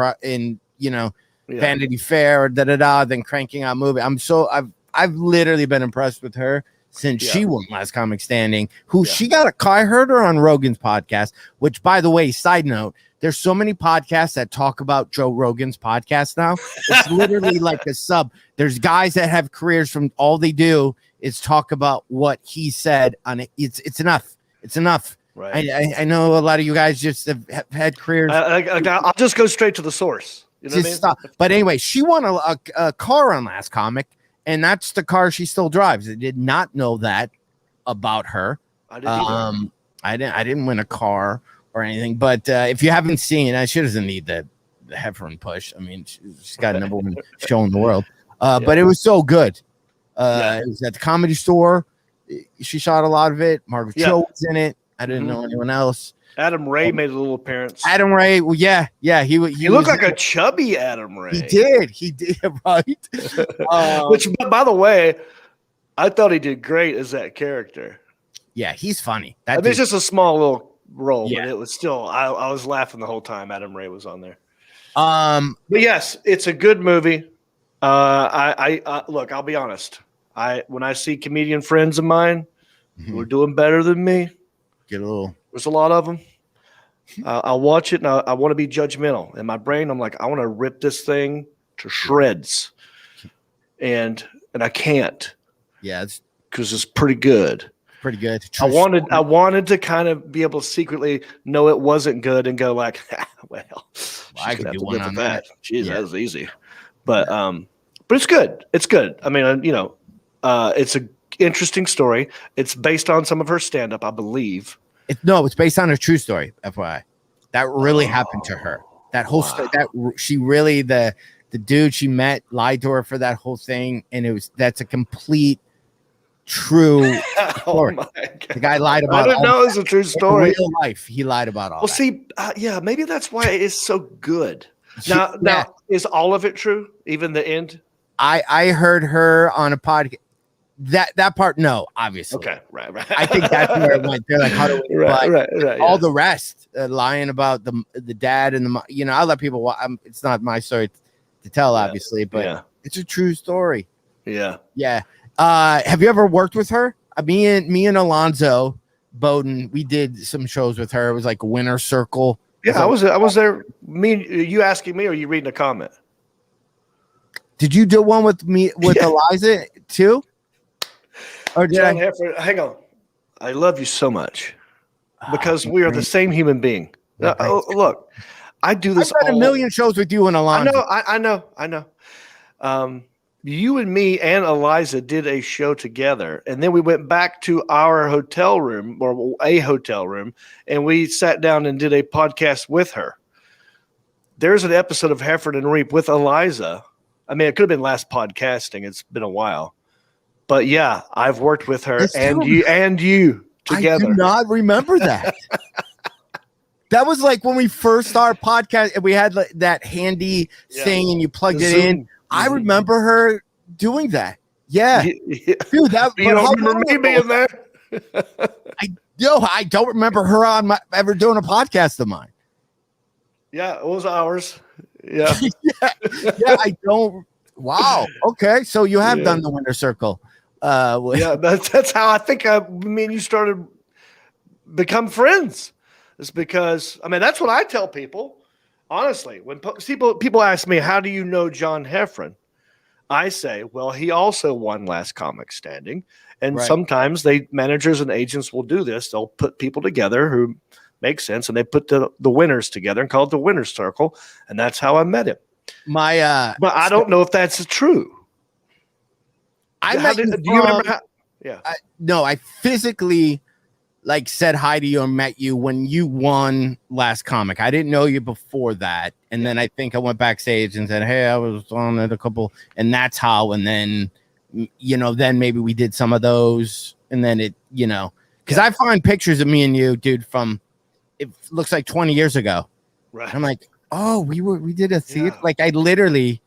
Vanity Fair or then cranking out movie. I've literally been impressed with her since she won Last Comic Standing. She got I heard her on Rogan's podcast, which, by the way, side note, there's so many podcasts that talk about Joe Rogan's podcast now. It's literally like a sub. There's guys that have careers from all they do is talk about what he said on it. It's enough. It's enough. Right. I know a lot of you guys just have had careers. I'll just go straight to the source. You know what I mean? Stop. But anyway, she won a car on Last Comic, and that's the car she still drives. I did not know that about her. I didn't either. I didn't win a car or anything. But if you haven't seen, she doesn't need the Heffron push. I mean, she's got a number one show in the world. But it was so good. It was at the Comedy Store. She shot a lot of it. Margaret Cho was in it. I didn't know anyone else. Adam Ray made a little appearance. Adam Ray, well, yeah. He looked like a chubby Adam Ray. He did, right? Which, by the way, I thought he did great as that character. Yeah, he's funny. It's just a small little role, but it was still. I was laughing the whole time Adam Ray was on there. But yes, it's a good movie. I look. I'll be honest. When I see comedian friends of mine who are doing better than me, there's a lot of them. I'll watch it and I want to be judgmental. In my brain, I'm like, I want to rip this thing to shreds, and I can't. Yeah, because it's pretty good. Pretty good. I wanted to kind of be able to secretly know it wasn't good and go like, I could do one on that. Jeez, that was easy. But it's good. It's good. I mean, it's an interesting story. It's based on some of her stand-up, I believe. It's based on a true story, FYI. That really happened to her. That whole story, she really, the dude she met lied to her for that whole thing, and that's a complete true story. Oh my God. The guy lied about I didn't know it was a true story. In real life, he lied about all that. See, maybe that's why it is so good. Now, is all of it true? Even the end? I heard her on a podcast. That part, no, obviously. Okay, right. I think that's where it went. They're like, how do we? Right. All the rest, lying about the dad and the, I let people. It's not my story to tell, obviously, but it's a true story. Yeah. Have you ever worked with her? Me and Alonzo Bowden, we did some shows with her. It was like Winner Circle. Yeah, I was there. You asking me, or you reading a comment? Did you do one with me with Iliza too? Or did John I? Heffron, hang on. I love you so much because we are the same human being. Look, I do this I've done a million shows with you and Alonzo. I know. You and me and Iliza did a show together, and then we went back to our hotel room or a hotel room, and we sat down and did a podcast with her. There's an episode of Heffron and Reep with Iliza. I mean, it could have been last podcasting. It's been a while, but yeah, I've worked with her and you together. I do not remember that. That was like when we first started podcast and we had like that handy thing and you plugged it in. I remember her doing that. Yeah. Dude, that you don't remember me being there? I don't remember her ever doing a podcast of mine. Yeah, it was ours. Yeah. yeah, I don't. Wow. Okay. So you have done the Winter Circle. Yeah, that's how I think me and you started become friends. It's because, I mean, that's what I tell people. Honestly, when people ask me, how do you know John Heffron? I say, well, he also won Last Comic Standing. And sometimes managers and agents will do this. They'll put people together who make sense, and they put the winners together and call it the Winner's Circle. And that's how I met him. But I don't know if that's true. Do you remember how? Yeah. No, I physically said hi to you and met you when you won Last Comic. I didn't know you before that. And then I think I went backstage and said, hey, I was on it a couple. And that's how. And then, then maybe we did some of those. And then because I find pictures of me and you, dude, from it looks like 20 years ago. Right. And I'm like, oh, we did a theater. Yeah. Like I literally,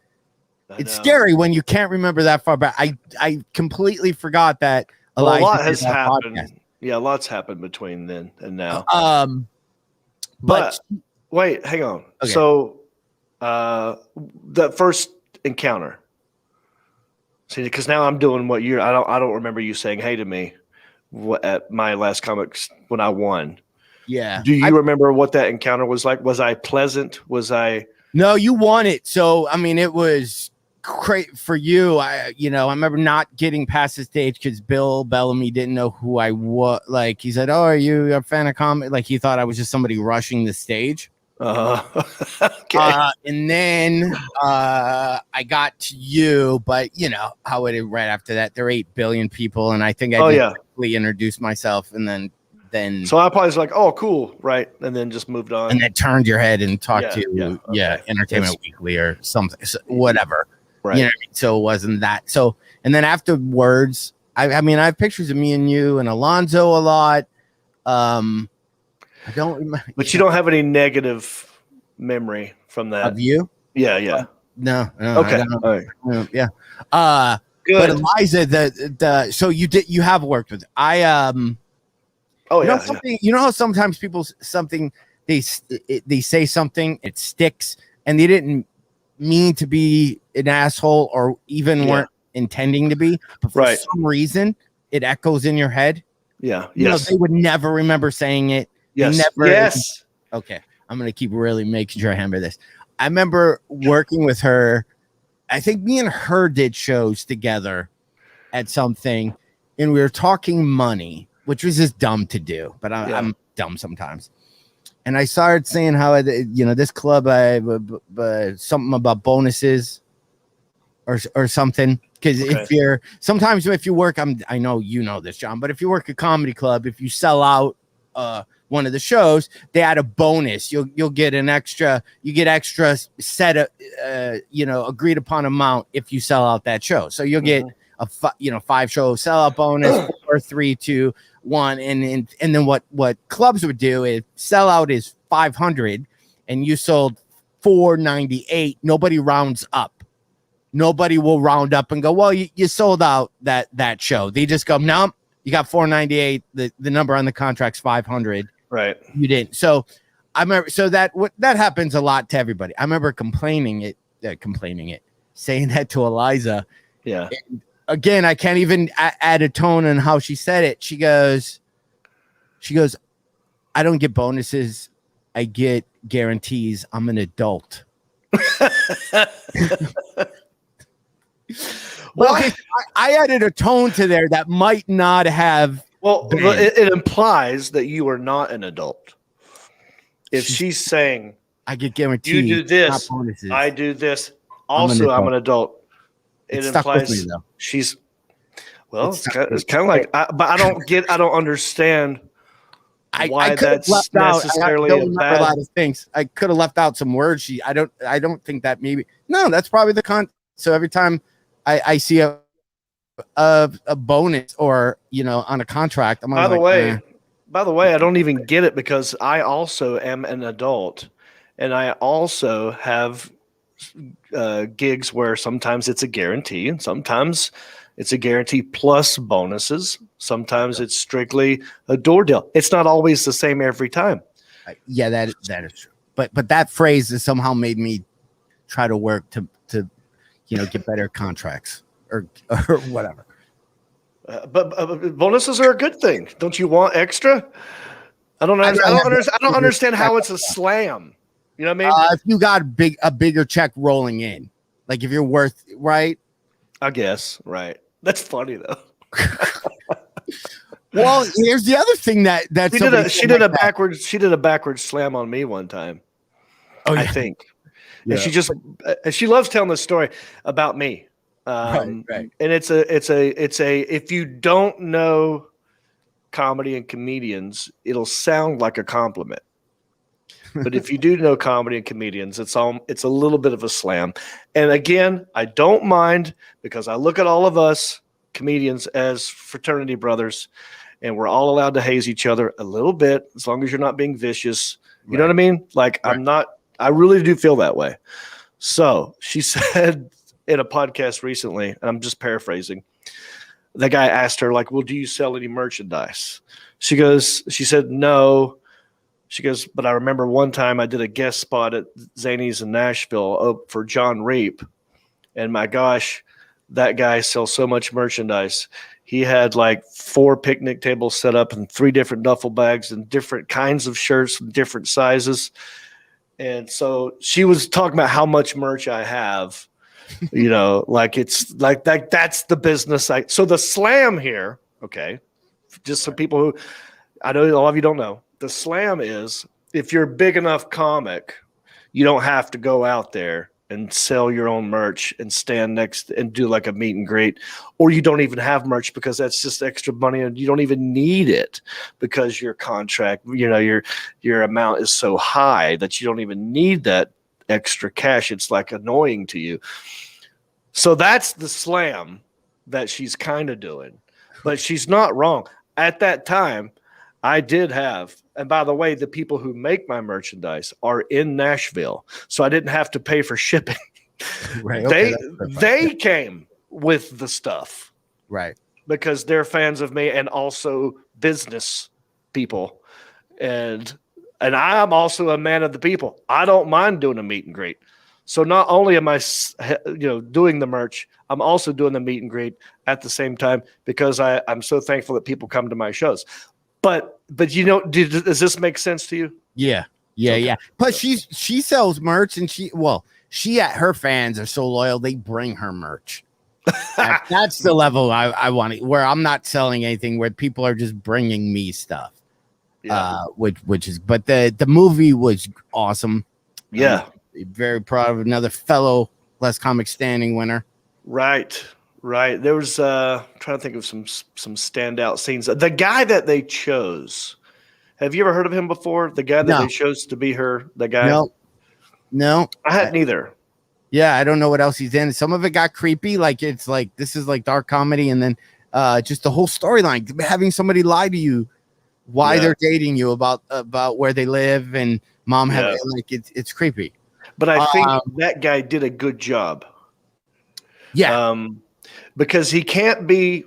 it's scary when you can't remember that far back. I completely forgot that a lot has happened. Podcast. Yeah, lots happened between then and now. But wait, hang on. Okay. So, the first encounter. See, because now I'm doing what I don't remember you saying hey to me at my Last Comics when I won. Yeah. Do you remember what that encounter was like? Was I pleasant? No, you won it. So I mean, it was great for you. I remember not getting past the stage because Bill Bellamy didn't know who I was. Like he said, "Oh, are you a fan of comic?" Like he thought I was just somebody rushing the stage. Okay. And then I got to you, but how it right after that, there are 8 billion people, and I think I quickly introduced myself, and then. So I probably was like, "Oh, cool," right, and then just moved on, and then turned your head and talked to Entertainment Weekly or something, whatever. Right. You know what I mean? So it wasn't that. So, and then afterwards, I have pictures of me and you and Alonzo a lot. I don't remember. But you don't have any negative memory from that. Of you? Yeah. No. Okay. All right. Yeah. Good. But Iliza, so you have worked with something. You know how sometimes people they say something, it sticks, and they didn't mean to be an asshole or even weren't intending to be, but for some reason it echoes in your head. Yeah. They would never remember saying it. Yes. Yes. Okay. I'm gonna keep really making sure I remember this. I remember working with her. I think me and her did shows together at something, and we were talking money, which was just dumb to do, but I'm dumb sometimes. And I started saying how, this club, something about bonuses or something. Because if you work, I know you know this, John, but if you work a comedy club, if you sell out one of the shows, they add a bonus. You'll get extra set of, agreed upon amount if you sell out that show. So you'll get a 5-show sellout bonus, 4, 3, 2, 1, and then what clubs would do is sellout is 500 and you sold 498. Nobody rounds up. Nobody will round up and go, well, you sold out that show. They just go, no, you got 498. The number on the contract's 500. Right. You didn't. So I remember. So that happens a lot to everybody. I remember complaining it, saying that to Iliza. Yeah. And again, I can't even add a tone on how she said it. She goes, I don't get bonuses. I get guarantees. I'm an adult. Well, okay, I added a tone to there that might not have. Well, it implies that you are not an adult. If she's saying, I get guaranteed you do this, not bonuses. I do this. Also, I'm an adult. It implies with me, though. she's. Well, it's kind of like, but I don't understand why that's necessarily a lot of things. I could have left out some words. I don't think that maybe. No, that's probably the con. So every time I see a bonus or on a contract, I'm by the way, I don't even get it because I also am an adult, and I also have gigs where sometimes it's a guarantee and sometimes it's a guarantee plus bonuses. Sometimes it's strictly a door deal. It's not always the same every time. Yeah, that is true. But that phrase has somehow made me try to work to get better contracts or whatever. But bonuses are a good thing. Don't you want extra? I don't understand how it's a slam. You know what I mean? If you got a bigger check rolling in, like if you're worth right. I guess right. That's funny though. Well, here's the other thing that she did a backwards slam on me one time. Oh, yeah. I think. Yeah. And she loves telling the story about me. Right. And it's a if you don't know comedy and comedians, it'll sound like a compliment. But if you do know comedy and comedians, it's a little bit of a slam. And again, I don't mind because I look at all of us comedians as fraternity brothers, and we're all allowed to haze each other a little bit as long as you're not being vicious. You know what I mean? Like I really do feel that way. So she said in a podcast recently, and I'm just paraphrasing, the guy asked her, like, well, do you sell any merchandise? She said, no. She goes, but I remember one time I did a guest spot at Zany's in Nashville for Heffron Reep. And my gosh, that guy sells so much merchandise. He had like 4 picnic tables set up and 3 different duffel bags and different kinds of shirts with different sizes. And so she was talking about how much merch I have, like it's like that's the business. So the slam here, okay, just so people who, I know a lot of you don't know, the slam is if you're a big enough comic, you don't have to go out there and sell your own merch and stand next and do like a meet and greet, or you don't even have merch because that's just extra money and you don't even need it because your contract, your amount is so high that you don't even need that extra cash. It's like annoying to you. So that's the slam that she's kind of doing, but she's not wrong. At that time, I did have, and by the way, the people who make my merchandise are in Nashville, so I didn't have to pay for shipping. Right. They came with the stuff. Right. Because they're fans of me and also business people. And I'm also a man of the people. I don't mind doing a meet and greet. So not only am I doing the merch, I'm also doing the meet and greet at the same time because I'm so thankful that people come to my shows. But does this make sense to you? Yeah. But she sells merch, and her fans are so loyal they bring her merch. That's the level I want to, where I'm not selling anything, where people are just bringing me stuff. Yeah. Which is, but the movie was awesome. Yeah. Very proud of another fellow Less Comic Standing winner. Right. There was trying to think of some standout scenes. The guy that they chose. Have you ever heard of him before? The guy that they chose to be the guy. No, I hadn't either. Yeah, I don't know what else he's in. Some of it got creepy. Like it's like this is like dark comedy, and then just the whole storyline, having somebody lie to you why they're dating you about where they live and mom have like it's creepy. But I think that guy did a good job. Yeah. Because he can't be,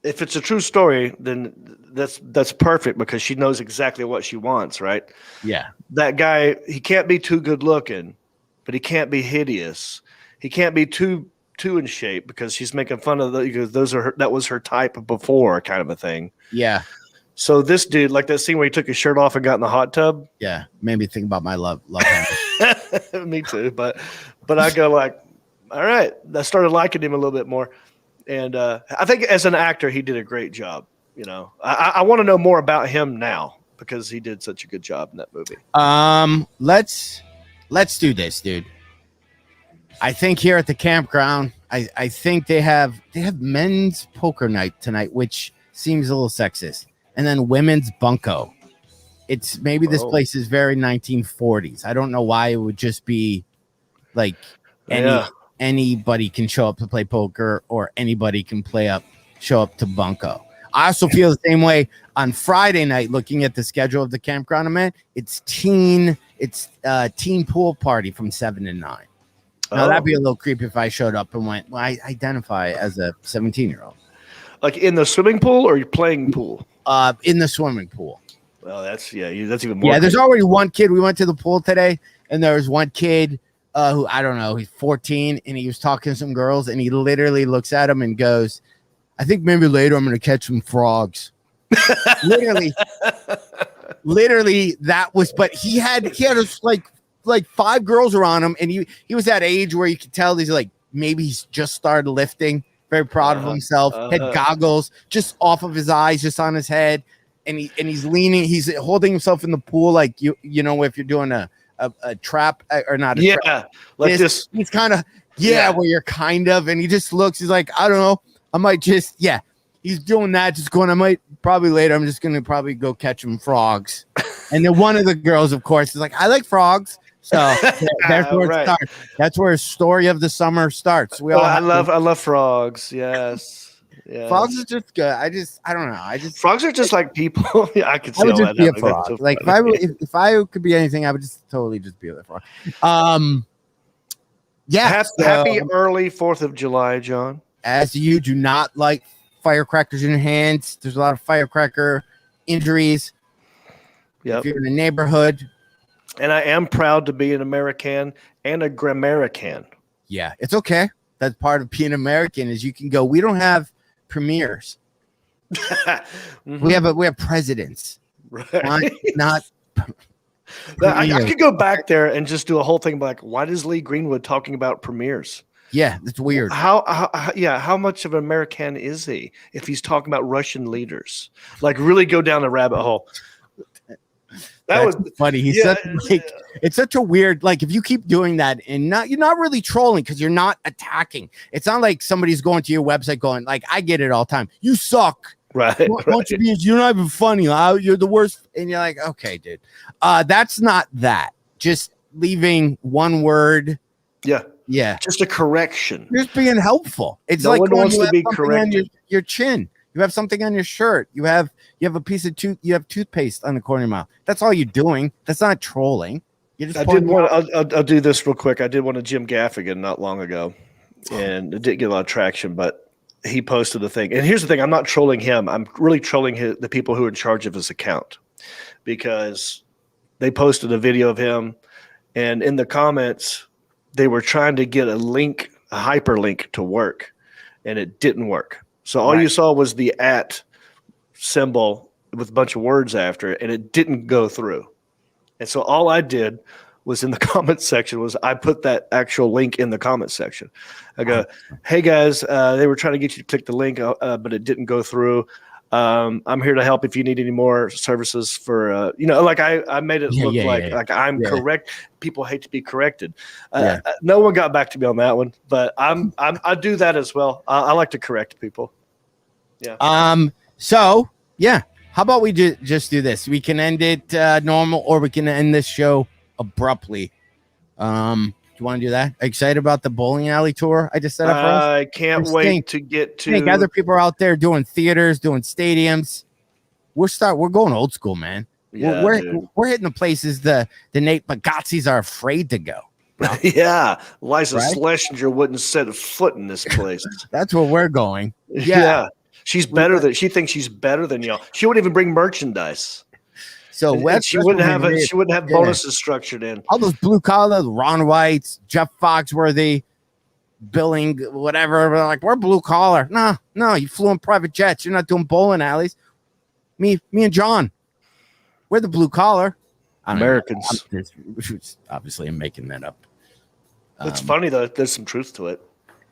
if it's a true story, then that's perfect because she knows exactly what she wants, right? Yeah. That guy, he can't be too good looking, but he can't be hideous. He can't be too in shape because she's making fun of that was her type before, kind of a thing. Yeah. So this dude, like that scene where he took his shirt off and got in the hot tub. Yeah, made me think about my love. Me too, but I go like, all right. I started liking him a little bit more. And I think as an actor, he did a great job. You know, I want to know more about him now because he did such a good job in that movie. Let's do this, dude. I think here at the campground, I think they have men's poker night tonight, which seems a little sexist, and then women's bunko. It's maybe this place is very 1940s. I don't know why it would just be like anybody can show up to play poker or anybody can show up to bunko. I also feel the same way on Friday night. Looking at the schedule of the campground event, it's teen pool party from 7 to 9. Now that'd be a little creepy if I showed up and went, well, I identify as a 17-year-old. Like in the swimming pool or you're playing pool? In the swimming pool. Well, that's even more. Yeah, there's already one kid. We went to the pool today, and there was one kid who, I don't know, he's 14, and he was talking to some girls, and he literally looks at him and goes, I think maybe later I'm going to catch some frogs. literally that was, but he had like 5 girls around him, and he was that age where you could tell he's like, maybe he's just started lifting, very proud of himself, had goggles just off of his eyes, just on his head, and he's leaning, he's holding himself in the pool like you know if you're doing a trap or not trap. Like this he's kind of where you're kind of, and he just looks, he's like, I don't know, I might just he's doing that, just going, I might probably later, I'm just gonna probably go catch some frogs. And then one of the girls, of course, is like, I like frogs. So that's where it starts. That's where a story of the summer starts. I love frogs. Yes. Frogs are just good. I don't know. Frogs are just like people. I could see I would just be a So frog. Like if I could be anything, I would just totally just be a frog. Happy early 4th of July, John. As you do not like firecrackers in your hands. There's a lot of firecracker injuries. Yep. If you're in the neighborhood. And I am proud to be an American and a Grammarican. Yeah, it's okay. That's part of being American is you can go, we don't have premiers. Mm-hmm. We have presidents. Right. Not I could go back there and just do a whole thing like, why is Lee Greenwood talking about premiers? Yeah, that's weird. How much of an American is he if he's talking about Russian leaders? Like really go down the rabbit hole. That was funny. It's such a weird, like, if you keep doing that and you're not really trolling because you're not attacking. It's not like somebody's going to your website going, like, I get it all the time. You suck. Right. You're not even funny. You're the worst. And you're like, okay, dude. That's not that. Just leaving one word. Yeah. Yeah. Just a correction. You're just being helpful. It's no like one wants to be corrected. Your chin. You have something on your shirt. You have a piece of you have toothpaste on the corner of your mouth. That's all you're doing. That's not trolling. I'll do this real quick. I did one of Jim Gaffigan not long ago, and it didn't get a lot of traction, but he posted a thing. And here's the thing: I'm not trolling him. I'm really trolling the people who are in charge of his account, because they posted a video of him, and in the comments they were trying to get a hyperlink to work, and it didn't work. So all you saw was the @ symbol with a bunch of words after it, and it didn't go through. And so all I did was in the comment section was I put that actual link in the comment section. I go, hey guys, they were trying to get you to click the link, but it didn't go through. I'm here to help if you need any more services for, like I made it look like I'm correct. People hate to be corrected. No one got back to me on that one, but I do that as well. I like to correct people. Yeah. So yeah, how about we just do this? We can end it normal, or we can end this show abruptly. Do you want to do that? Excited about the bowling alley tour I just set up for us? I can't wait to get to. I think other people are out there doing theaters, doing stadiums. We're going old school, man. Yeah, we're hitting the places the Nate Bagazzis are afraid to go. Yeah, Iliza Schlesinger wouldn't set a foot in this place. That's where we're going. Yeah. She thinks she's better than y'all. She wouldn't even bring merchandise. So she wouldn't have bonuses structured in. All those blue collar, Ron Whites, Jeff Foxworthy, billing, whatever. We're like, we're blue collar. No, you flew in private jets. You're not doing bowling alleys. Me and John, we're the blue collar Americans. Obviously, I'm making that up. It's funny though. There's some truth to it.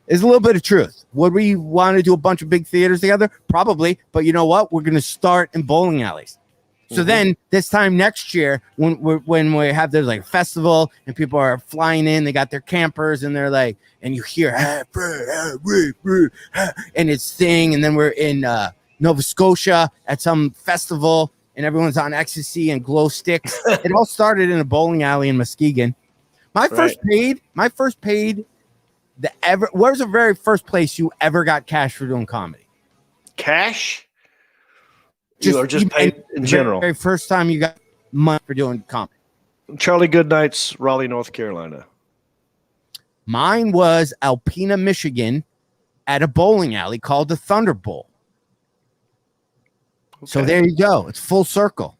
There's a little bit of truth. Would we want to do a bunch of big theaters together? Probably. But you know what? We're going to start in bowling alleys. So then this time next year, when we have this like festival and people are flying in, they got their campers and they're like, and you hear, and it's thing. And then we're in Nova Scotia at some festival and everyone's on ecstasy and glow sticks. It all started in a bowling alley in Muskegon. My first paid, where's the very first place you ever got cash for doing comedy? Cash? Just paid in general. Very first time you got money for doing comedy. Charlie Goodnight's Raleigh, North Carolina. Mine was Alpena, Michigan, at a bowling alley called the Thunder Bowl. Okay. So there you go. It's full circle.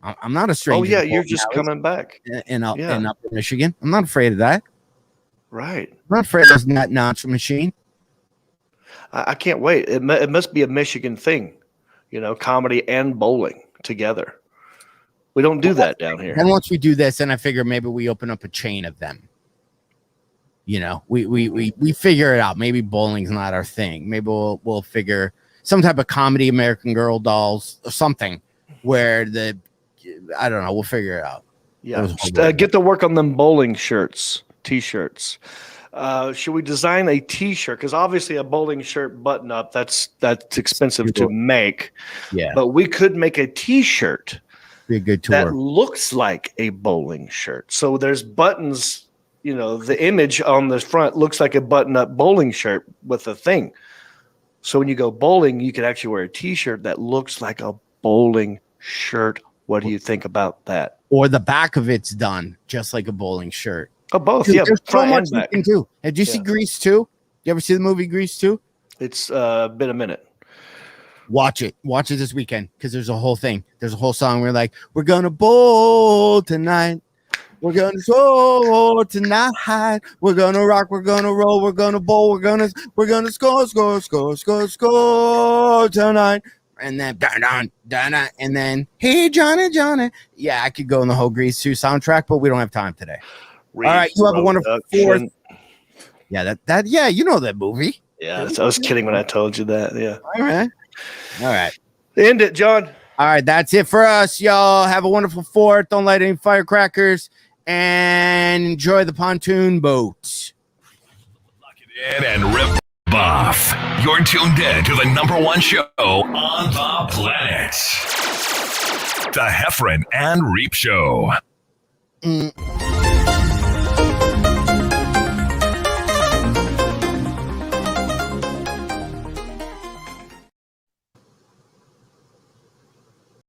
I'm not a stranger. Oh yeah, you're just coming back in Upper Michigan. I'm not afraid of that. Right. I'm not afraid of that notch machine. I can't wait. It must be a Michigan thing. Comedy and bowling together. We don't do that down here. And once we do this, then I figure maybe we open up a chain of them. We figure it out. Maybe bowling's not our thing. Maybe we'll figure some type of comedy, American Girl dolls, or something where I don't know. We'll figure it out. Yeah. Get to work on them bowling shirts, t-shirts. Should we design a t-shirt? Because obviously a bowling shirt button up, that's expensive to make. Yeah. But we could make a t-shirt be a good tour that looks like a bowling shirt. So there's buttons, the image on the front looks like a button-up bowling shirt with a thing. So when you go bowling, you could actually wear a t-shirt that looks like a bowling shirt. What do you think about that? Or the back of it's done just like a bowling shirt. Oh, both. Dude, yeah, there's so front much and back. you can do. Did you see Grease 2? You ever see the movie Grease 2? It's been a minute. Watch it this weekend because there's a whole thing. There's a whole song where like, we're gonna bowl tonight. We're gonna bowl tonight. We're gonna rock. We're gonna roll. We're gonna bowl. We're gonna score tonight. And then and then hey Johnny. Yeah, I could go in the whole Grease 2 soundtrack, but we don't have time today. All right, you have a wonderful fourth. Yeah, that you know that movie. Yeah, I was kidding when I told you that. Yeah. All right. End it, John. All right, that's it for us, y'all. Have a wonderful 4th. Don't light any firecrackers and enjoy the pontoon boat. Lock it in and rip off. You're tuned in to the #1 show on the planet. The Heffron and Reep Show.